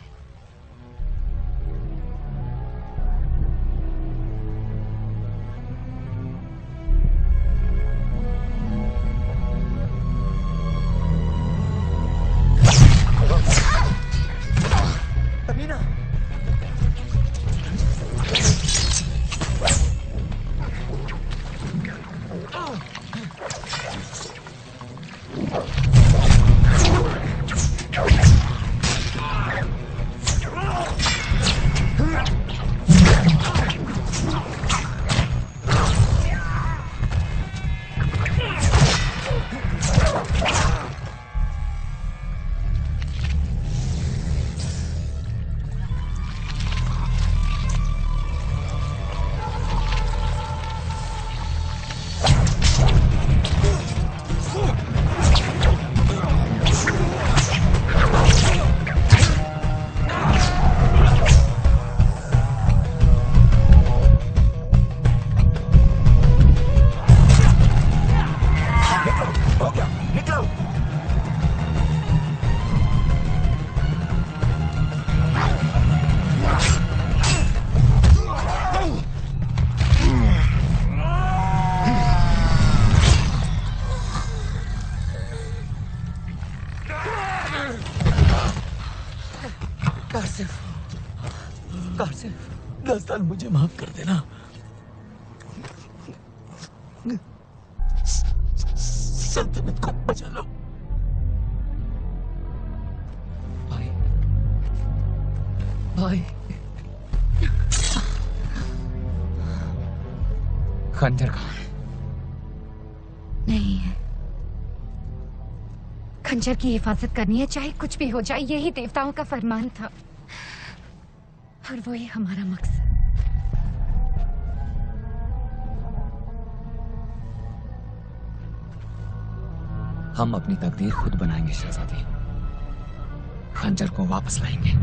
दास्तान, मुझे माफ कर देना। सल्तनत को बचा लो भाई। भाई। खंजर कहाँ है? नहीं है। खंजर की हिफाजत करनी है, चाहे कुछ भी हो जाए। यही देवताओं का फरमान था और वही हमारा मकसद। हम अपनी तकदीर खुद बनाएंगे शहजादी। खंजर को वापस लाएंगे।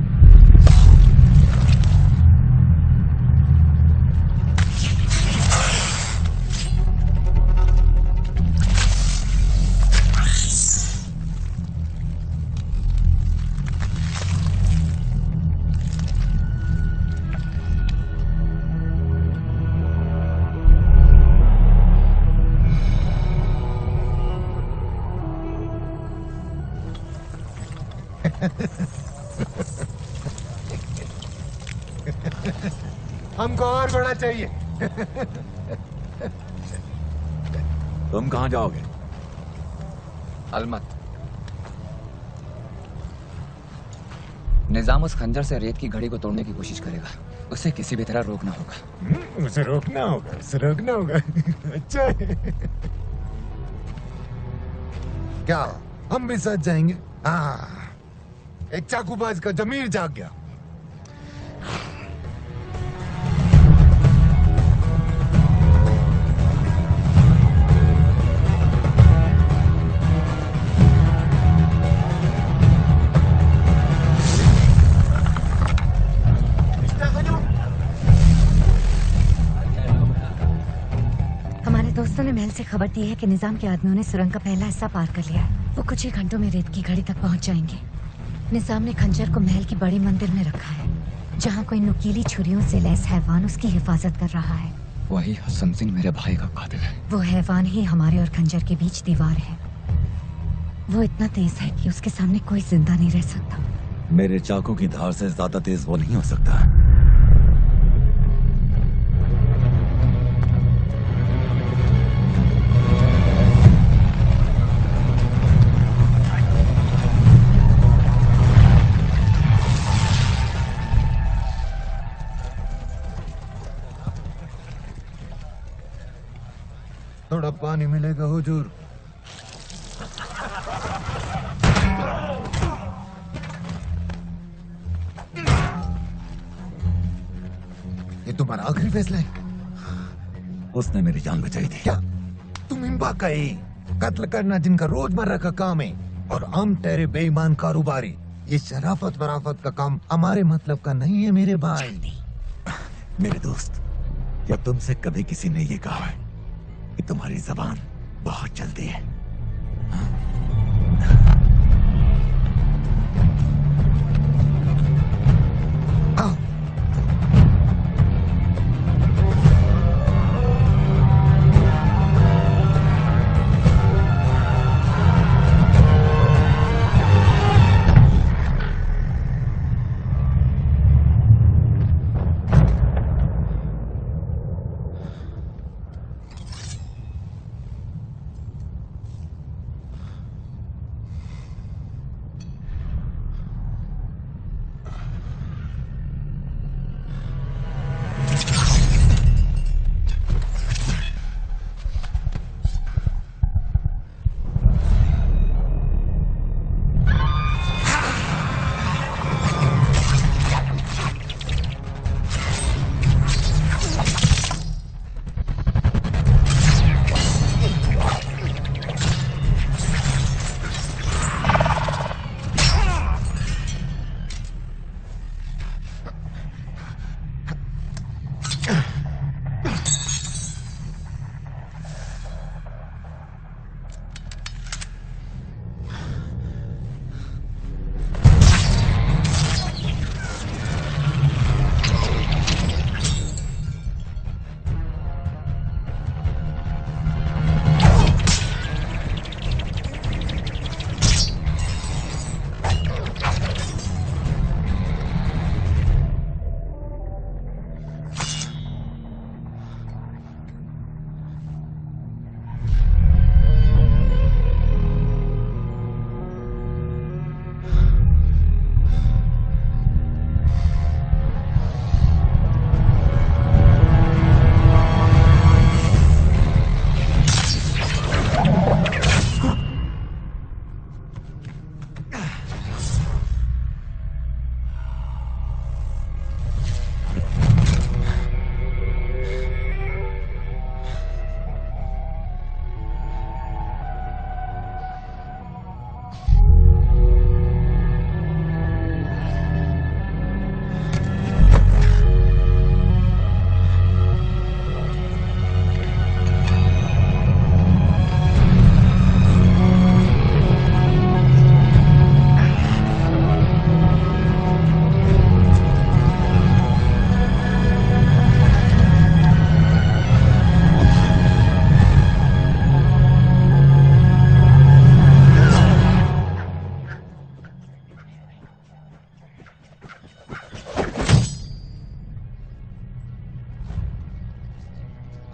हमको और बड़ा चाहिए। तुम कहाँ जाओगे? अलमत। निजाम उस खंजर से रेत की घड़ी को तोड़ने की कोशिश करेगा। उसे किसी भी तरह रोकना होगा। उसे रोकना होगा, उसे रोकना होगा। अच्छा है। क्या हम भी सच जाएंगे? हाँ, एक चाकूबाज का जमीर जाग गया। दोस्तों ने महल से खबर दी है कि निजाम के आदमियों ने सुरंग का पहला हिस्सा पार कर लिया है। वो कुछ ही घंटों में रेत की घड़ी तक पहुंच जाएंगे। निजाम ने खंजर को महल की बड़ी मंदिर में रखा है, जहां कोई नुकीली छुरियों से लैस हैवान उसकी हिफाजत कर रहा है। वही हसन सिंह मेरे भाई का कातिल है। वो हैवान ही हमारे और खंजर के बीच दीवार है। वो इतना तेज है कि उसके सामने कोई जिंदा नहीं रह सकता। मेरे चाकू की धार से ज्यादा तेज वो नहीं हो सकता। थोड़ा पानी मिलेगा हुजूर? ये तुम्हारा आखिरी फैसला है? उसने मेरी जान बचाई थी। क्या तुम इम्बा का ही कत्ल करना जिनका रोजमर्रा का काम है, और हम तेरे बेईमान कारोबारी? ये शराफत वराफत का काम हमारे मतलब का नहीं है मेरे भाई। मेरे दोस्त, क्या तुमसे कभी किसी ने ये कहा है कि तुम्हारी जबान बहुत चलती है?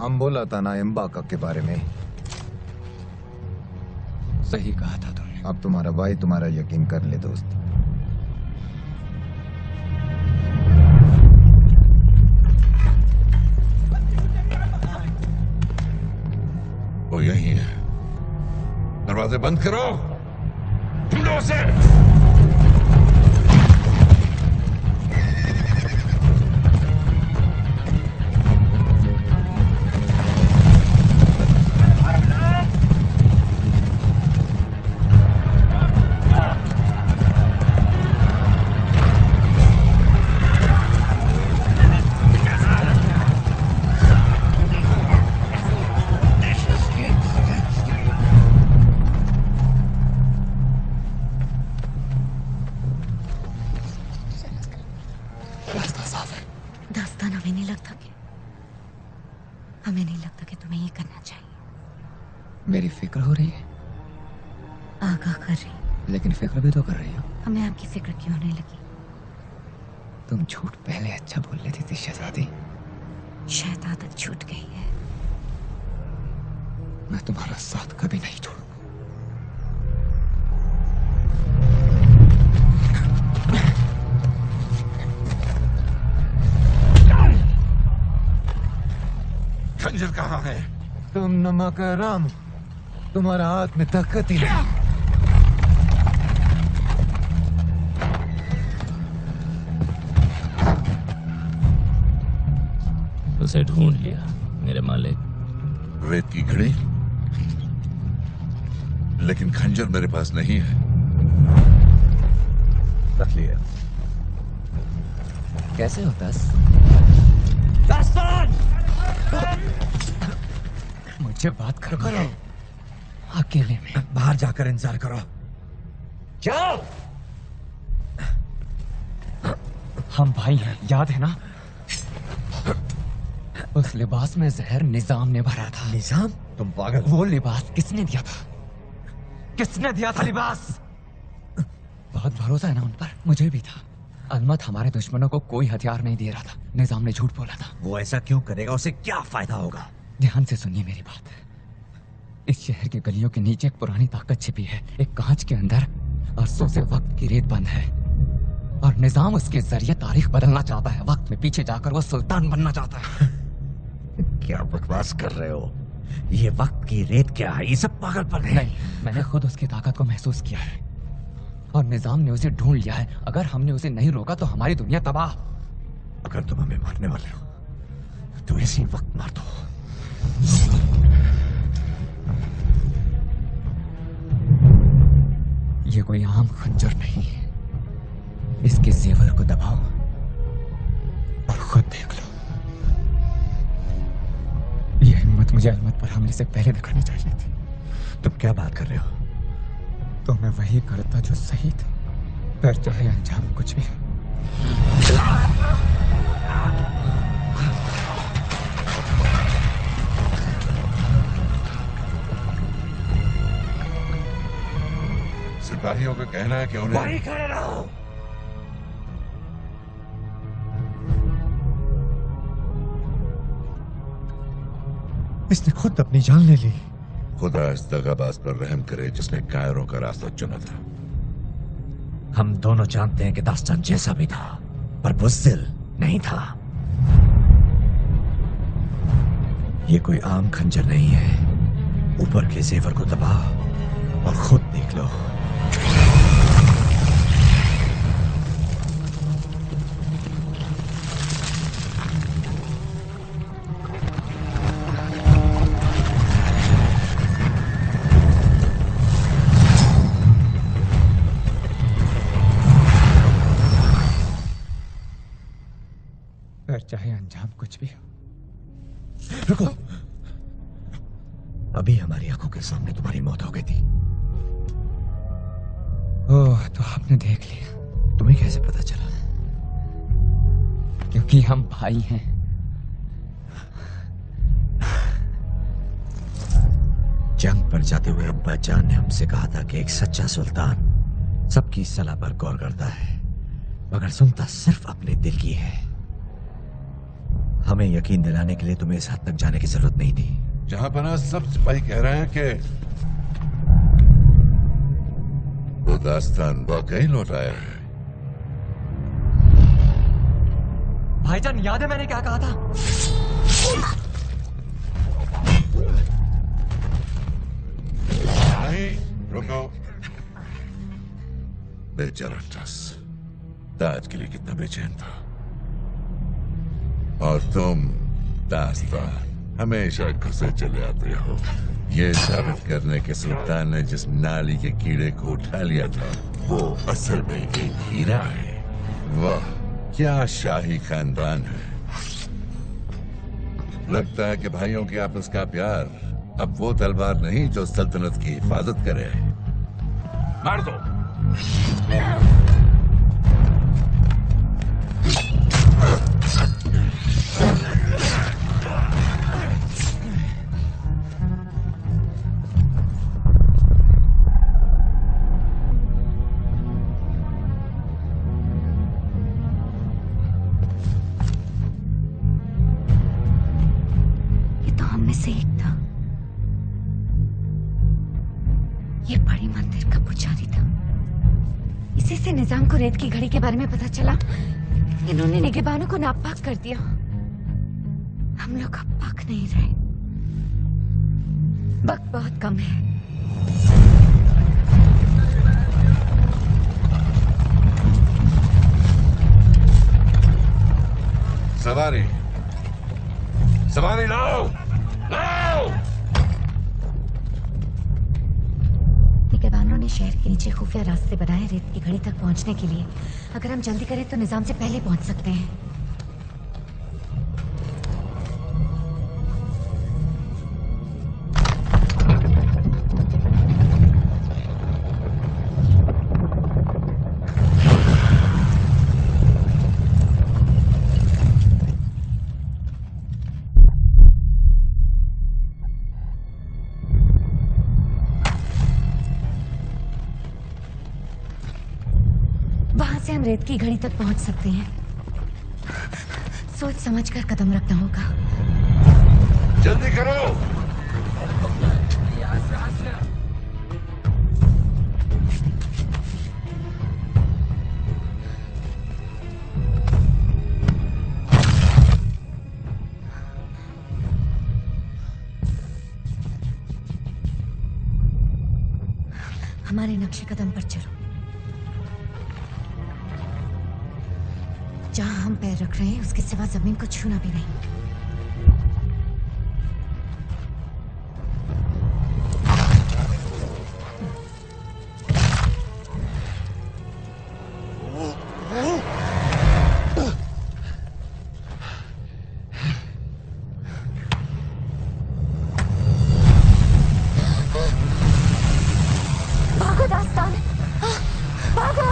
हम बोला था ना इम्बाका के बारे में। सही कहा था तुमने। अब तुम्हारा भाई तुम्हारा यकीन कर ले दोस्त। वो यही है। दरवाजे बंद करो, ढूंढो उसे। हमें नहीं लगता कि तुम्हें ये करना चाहिए। मेरी फिक्र हो रही है। आगाह कर रही। लेकिन फिक्र भी तो कर रही हो। हमें आपकी फिक्र क्यों नहीं लगी? तुम झूठ पहले अच्छा बोल लेती थी शहजादी। शायद आदत छूट गई है। मैं तुम्हारा साथ कभी नहीं छोड़ूंगा। खंजर कहाँ है? तुम नमक राम, तुम्हारा हाथ में ताकत ही नहीं। उसे ढूंढ लिया मेरे मालिक। रेत की घड़ी, लेकिन खंजर मेरे पास नहीं है। रख लिया। कैसे होता? मुझे बात करो अकेले में। बाहर जाकर इंतजार करो। जाओ। हम भाई हैं, याद है ना? उस लिबास में जहर निजाम ने भरा था। निजाम? तुम पागल। वो लिबास किसने दिया था? किसने दिया था लिबास? बहुत भरोसा है ना उन पर? मुझे भी था। अलमत हमारे दुश्मनों को कोई हथियार नहीं दे रहा था। निजाम ने झूठ बोला था। वो ऐसा क्यों करेगा? उसे क्या फायदा होगा? ध्यान से सुनिए मेरी बात। इस शहर की गलियों के नीचे एक पुरानी ताकत छिपी है। एक कांच के अंदर अरसों से वक्त की रेत बंद है और निजाम उसके जरिए तारीख बदलना चाहता है। वक्त में पीछे जाकर वो सुल्तान बनना चाहता है। क्या बकवास कर रहे हो? ये वक्त की रेत क्या है? ये सब पागलपन है। नहीं, मैंने खुद उसकी ताकत को महसूस किया है और निजाम ने उसे ढूंढ लिया है। अगर हमने उसे नहीं रोका तो हमारी दुनिया तबाह। अगर तुम हमें मारने वाले हो तो इसी वक्त मार दो। ये कोई आम खंजर नहीं है। इसके जेवर को दबाओ और खुद देख लो। ये हिम्मत मुझे अलमत पर हमले से पहले दिखानी चाहिए थी। तुम क्या बात कर रहे हो? तो मैं वही करता जो सही था, पर चाहे अंजाम कुछ भी। सिपाहियों का कहना है कि उन्हें वहीं खड़े रहो। इसने खुद अपनी जान ले ली। खुदा इस दगाबाज पर रहम करे जिसने कायरों का रास्ता चुना था। हम दोनों जानते हैं कि दास्तान जैसा भी था पर बुज़दिल नहीं था। ये कोई आम खंजर नहीं है। ऊपर के जेवर को दबाओ और खुद देख लो। चाहे अंजाम कुछ भी हो। रुको। अभी हमारी आंखों के सामने तुम्हारी मौत हो गई थी। ओह, तो आपने देख लिया। तुम्हें कैसे पता चला? क्योंकि हम भाई हैं। जंग पर जाते हुए अब्बा जान ने हमसे कहा था कि एक सच्चा सुल्तान सबकी सलाह पर गौर करता है मगर सुनता सिर्फ अपने दिल की है। हमें यकीन दिलाने के लिए तुम्हें इस हद तक जाने की जरूरत नहीं थी। जहां पना सब सिपाही कह रहे हैं कि वो दास्तान वाकई लौट आया है। भाईजान, याद है मैंने क्या कहा था? नहीं, रुको। बेचारा टस ताज के लिए कितना बेचैन था, और तुम दास्तान हमेशा घुसे चले आते हो। ये साबित करने के सुल्तान ने जिस नाली के कीड़े को उठा लिया था वो असल में एक हीरा है। वाह, क्या शाही खानदान है। लगता है कि भाइयों के आपस का प्यार अब वो तलवार नहीं जो सल्तनत की हिफाजत करे। मार दो। से एक था। ये बड़ी मंदिर का पुजारी था। इसी से निजाम को रेत की घड़ी के बारे में पता चला। इन्होंने निगहबानों को नापाक कर दिया। हम लोग अब पाक नहीं रहे। वक्त बहुत कम है। सवारी, सवारी लाओ, लाओ। निगहबानों ने शहर के नीचे खुफिया रास्ते बनाए रेत की घड़ी तक पहुंचने के लिए। अगर हम जल्दी करें तो निजाम से पहले पहुंच सकते हैं। से हम रेत की घड़ी तक पहुंच सकते हैं। सोच समझकर कदम रखना होगा। जल्दी करो। हमारे नक्शे कदम पर चलो। जहां हम पैर रख रहे हैं उसके सिवा जमीन को छूना भी नहीं। भागो दास्तान, भागो।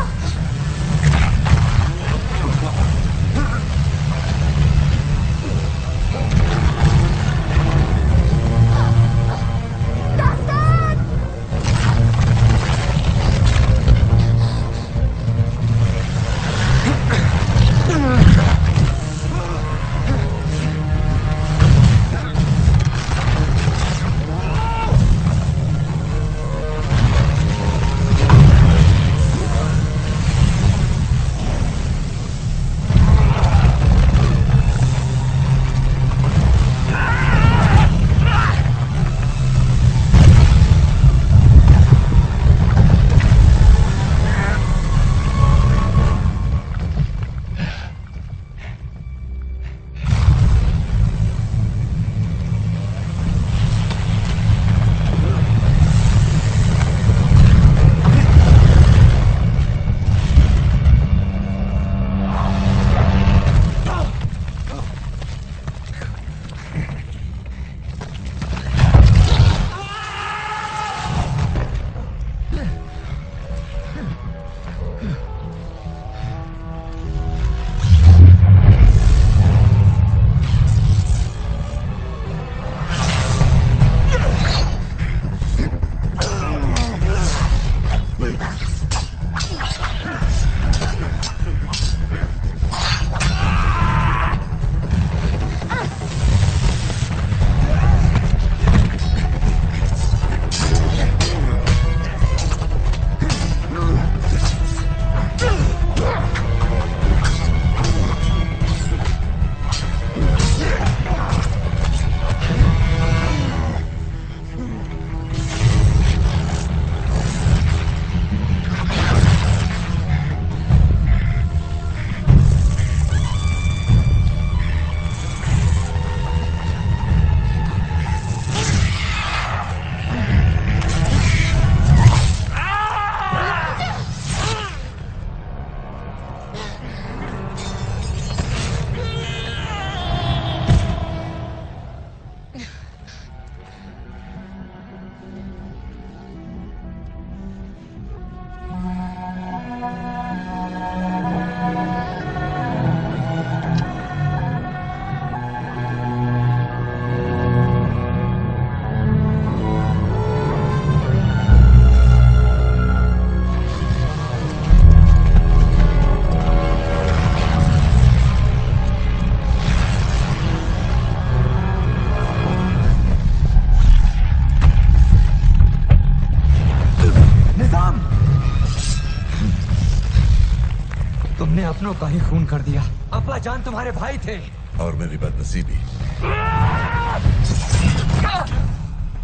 तुमने अपनों का ही खून कर दिया। अब्बा जान तुम्हारे भाई थे। और मेरी बदनसीबी।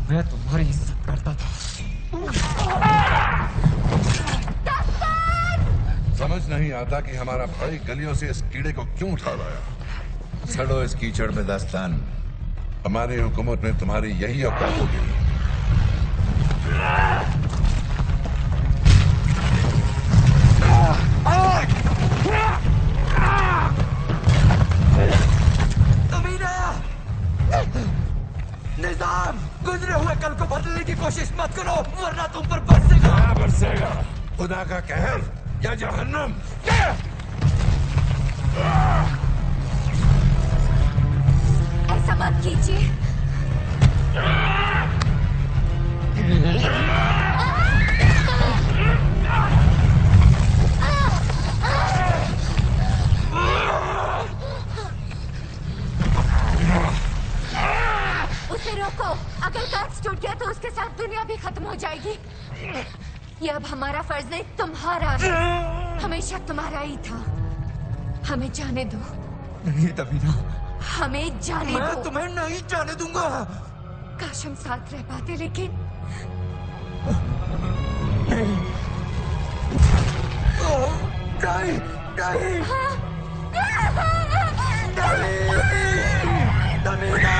मैं तुम्हारी इज्जत करता था। समझ नहीं आता कि हमारा भाई गलियों से इस कीड़े को क्यों उठा लाया। सड़ो इस कीचड़ में दास्तान। हमारी हुकूमत में तुम्हारी यही औकात होगी। निजाम, गुजरे हुए कल को बदलने की कोशिश मत करो, वरना तुम पर बरसेगा। क्या बरसेगा? खुदा का कहर या जहन्नम? ऐसा मत कीजिए। उसे रोको। अगर कांच टूट गया तो उसके साथ दुनिया भी खत्म हो जाएगी। ये अब हमारा फर्ज नहीं, तुम्हारा है। हमेशा तुम्हारा ही था। हमें जाने दो। नहीं तबीना, हमें जाने दो। मैं तुम्हें नहीं जाने दूंगा। काश हम साथ रह पाते, लेकिन नहीं, नहीं, नहीं, तमीना,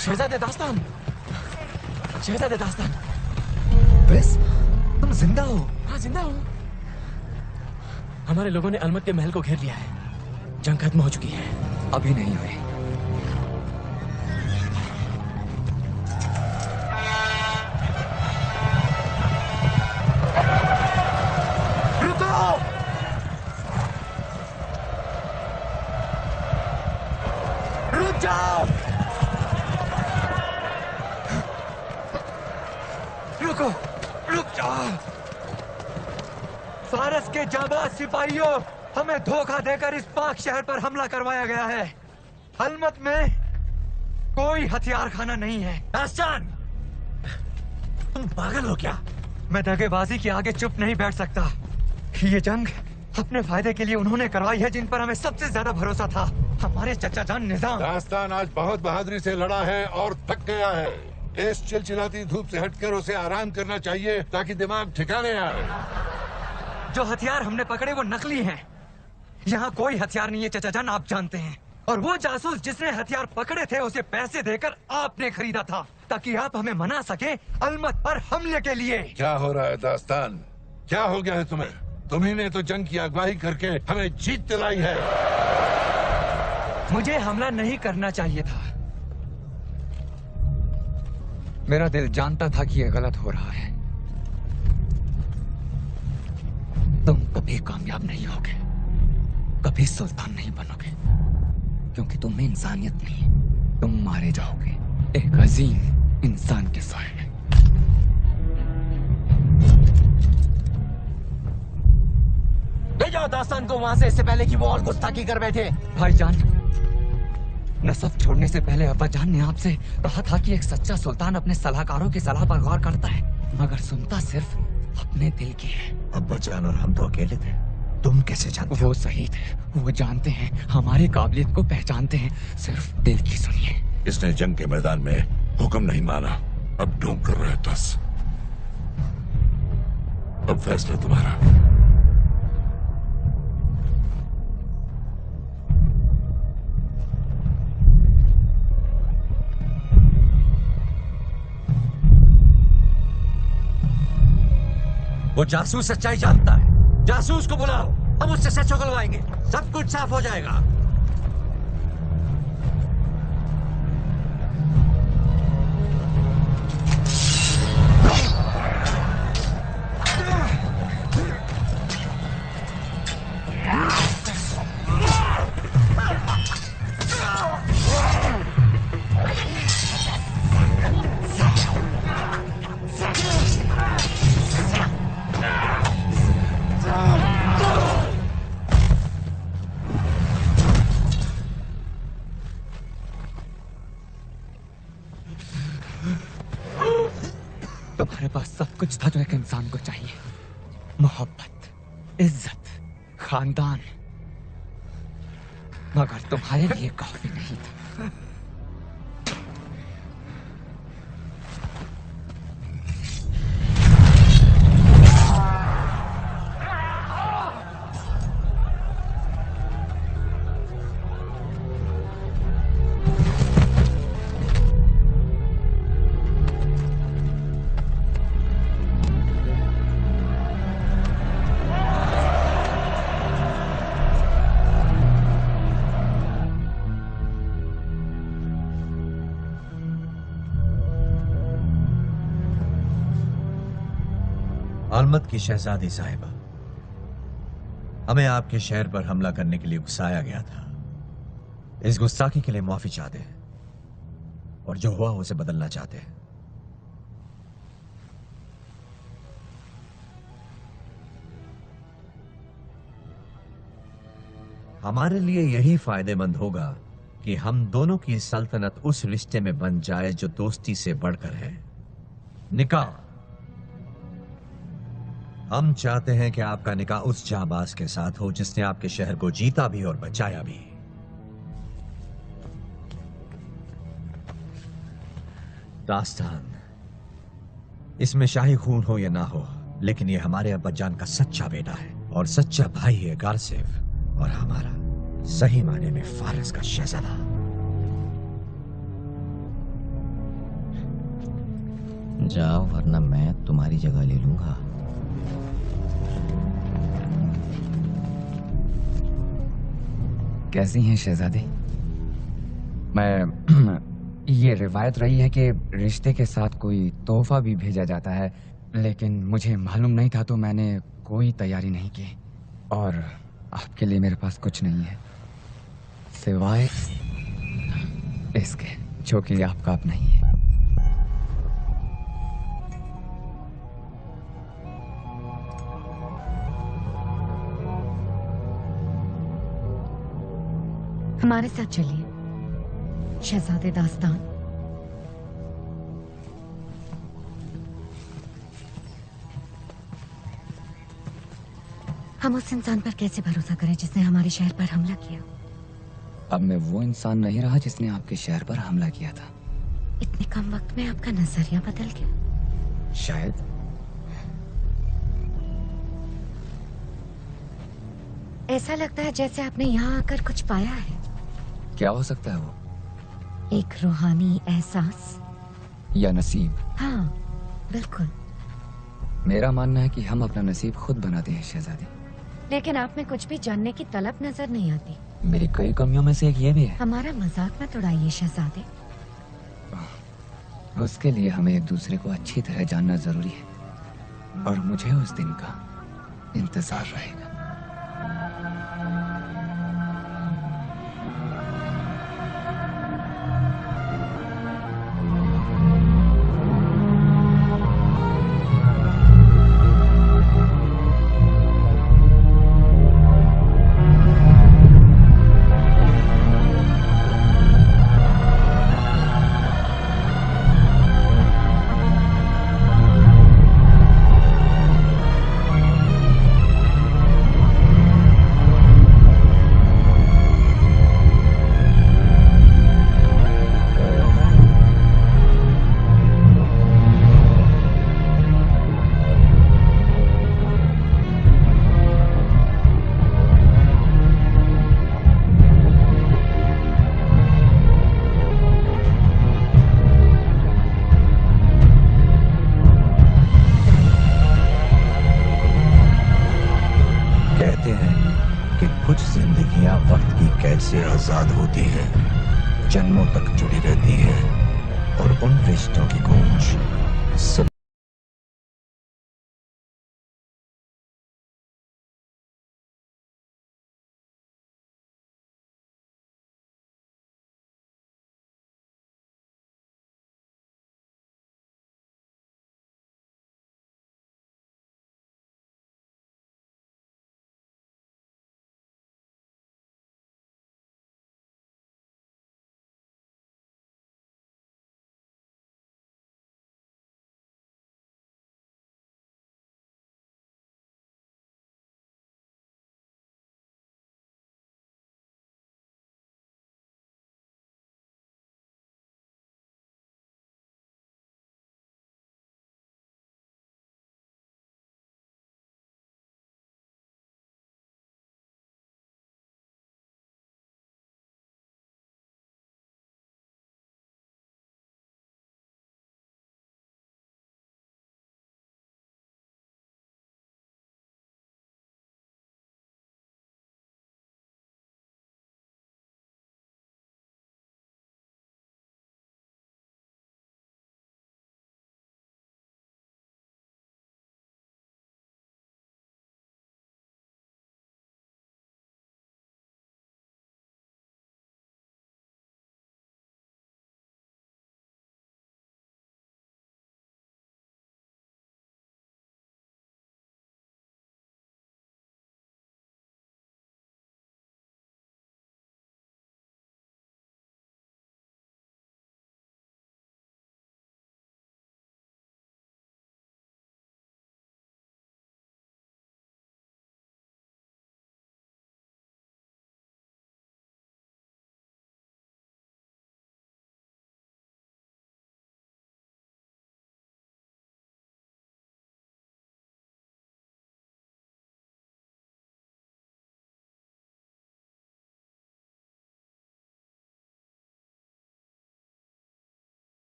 शहजादे दास्तान, शहजादे दास्तान, बस तुम जिंदा हो? हाँ जिंदा हूँ। हमारे लोगों ने अलमत के महल को घेर लिया है। जंग खत्म हो चुकी है। अभी नहीं हुई। रुक जाओ, रुको, रुक जाओ। फारस के जाबाज सिपाहियों, हमें धोखा देकर इस पाक शहर पर हमला करवाया गया है। अलमत में कोई हथियार खाना नहीं है। दास्तान, तुम पागल हो क्या? मैं दगेबाजी के आगे चुप नहीं बैठ सकता। ये जंग अपने फायदे के लिए उन्होंने करवाई है जिन पर हमें सबसे ज्यादा भरोसा था, हमारे चचा जान निजाम। दास्तान आज बहुत बहादुरी से लड़ा है और थक गया है। इस चिलचिलाती धूप से हटकर उसे आराम करना चाहिए ताकि दिमाग ठिकाने आए। जो हथियार हमने पकड़े वो नकली हैं। यहाँ कोई हथियार नहीं है चचा जान, आप जानते हैं। और वो जासूस जिसने हथियार पकड़े थे उसे पैसे देकर आपने खरीदा था ताकि आप हमें मना सके अलमत पर हमले के लिए। क्या हो रहा है दास्तान? क्या हो गया है तुम्हें? तुम्ही ने तो जंग की अगुवाई करके हमें जीत दिलाई है। मुझे हमला नहीं करना चाहिए था, मेरा दिल जानता था कि यह गलत हो रहा है। तुम कभी कामयाब नहीं होगे, कभी सुल्तान नहीं बनोगे, क्योंकि तुम में इंसानियत नहीं है। तुम मारे जाओगे एक अजीम इंसान के साए में। ले जाओ दास्तान को वहां से, इससे पहले कि वो और गुस्ताखी कर बैठे। भाईजान, नसब छोड़ने से पहले अब्बाजान ने आपसे कहा था कि एक सच्चा सुल्तान अपने सलाहकारों की सलाह पर गौर करता है, मगर सुनता सिर्फ अपने दिल की है। अब्बाजान और हम तो अकेले थे, तुम कैसे जानते? वो सही थे, वो जानते हैं, हमारी काबिलियत को पहचानते हैं, सिर्फ दिल की सुनिए। इसने जंग के मैदान में हुक्म नहीं माना, अब ढूंढ कर रहे बस। अब फैसला तुम्हारा। वो जासूस सच्चाई जानता है, जासूस को बुलाओ, हम उससे सच उगलवाएंगे, सब कुछ साफ हो जाएगा। तुम्हारे पास सब कुछ था जो एक इंसान को चाहिए, मोहब्बत, इज्जत, खानदान, मगर तुम्हारे लिए काफी नहीं था। अलमत की शहजादी साहिबा, हमें आपके शहर पर हमला करने के लिए उकसाया गया था। इस गुस्ताखी के लिए माफी चाहते हैं और जो हुआ उसे बदलना चाहते हैं। हमारे लिए यही फायदेमंद होगा कि हम दोनों की सल्तनत उस रिश्ते में बन जाए जो दोस्ती से बढ़कर है, निकाह। हम चाहते हैं कि आपका निकाह उस जाबाज के साथ हो जिसने आपके शहर को जीता भी और बचाया भी। दास्तान, इसमें शाही खून हो या ना हो, लेकिन ये हमारे अब्बाजान का सच्चा बेटा है और सच्चा भाई है गासिफ, और हमारा सही माने में फारस का शहजादा। जाओ, वरना मैं तुम्हारी जगह ले लूंगा। कैसी हैं शहजादी? ये रिवायत रही है कि रिश्ते के साथ कोई तोहफा भी भेजा जाता है, लेकिन मुझे मालूम नहीं था तो मैंने कोई तैयारी नहीं की, और आपके लिए मेरे पास कुछ नहीं है सिवाय इसके, जो कि आपका अपना ही है। हमारे साथ चलिए शहजादे दास्तान। हम उस इंसान पर कैसे भरोसा करें जिसने हमारे शहर पर हमला किया? अब मैं वो इंसान नहीं रहा जिसने आपके शहर पर हमला किया था। इतने कम वक्त में आपका नजरिया बदल गया। शायद। ऐसा लगता है जैसे आपने यहाँ आकर कुछ पाया है। क्या हो सकता है वो? एक रूहानी एहसास या नसीब? हाँ, बिल्कुल। मेरा मानना है कि हम अपना नसीब खुद बनाते हैं शहजादी। लेकिन आप में कुछ भी जानने की तलब नजर नहीं आती। मेरी कई कमियों में से एक ये भी है। हमारा मजाक मत उड़ाइए शहजादे। उसके लिए हमें एक दूसरे को अच्छी तरह जानना जरूरी है और मुझे उस दिन का इंतजार रहेगा। कुछ जिंदगियां वक्त की कैद से आजाद होती हैं, जन्मों तक जुड़ी रहती हैं और उन रिश्तों की गूंज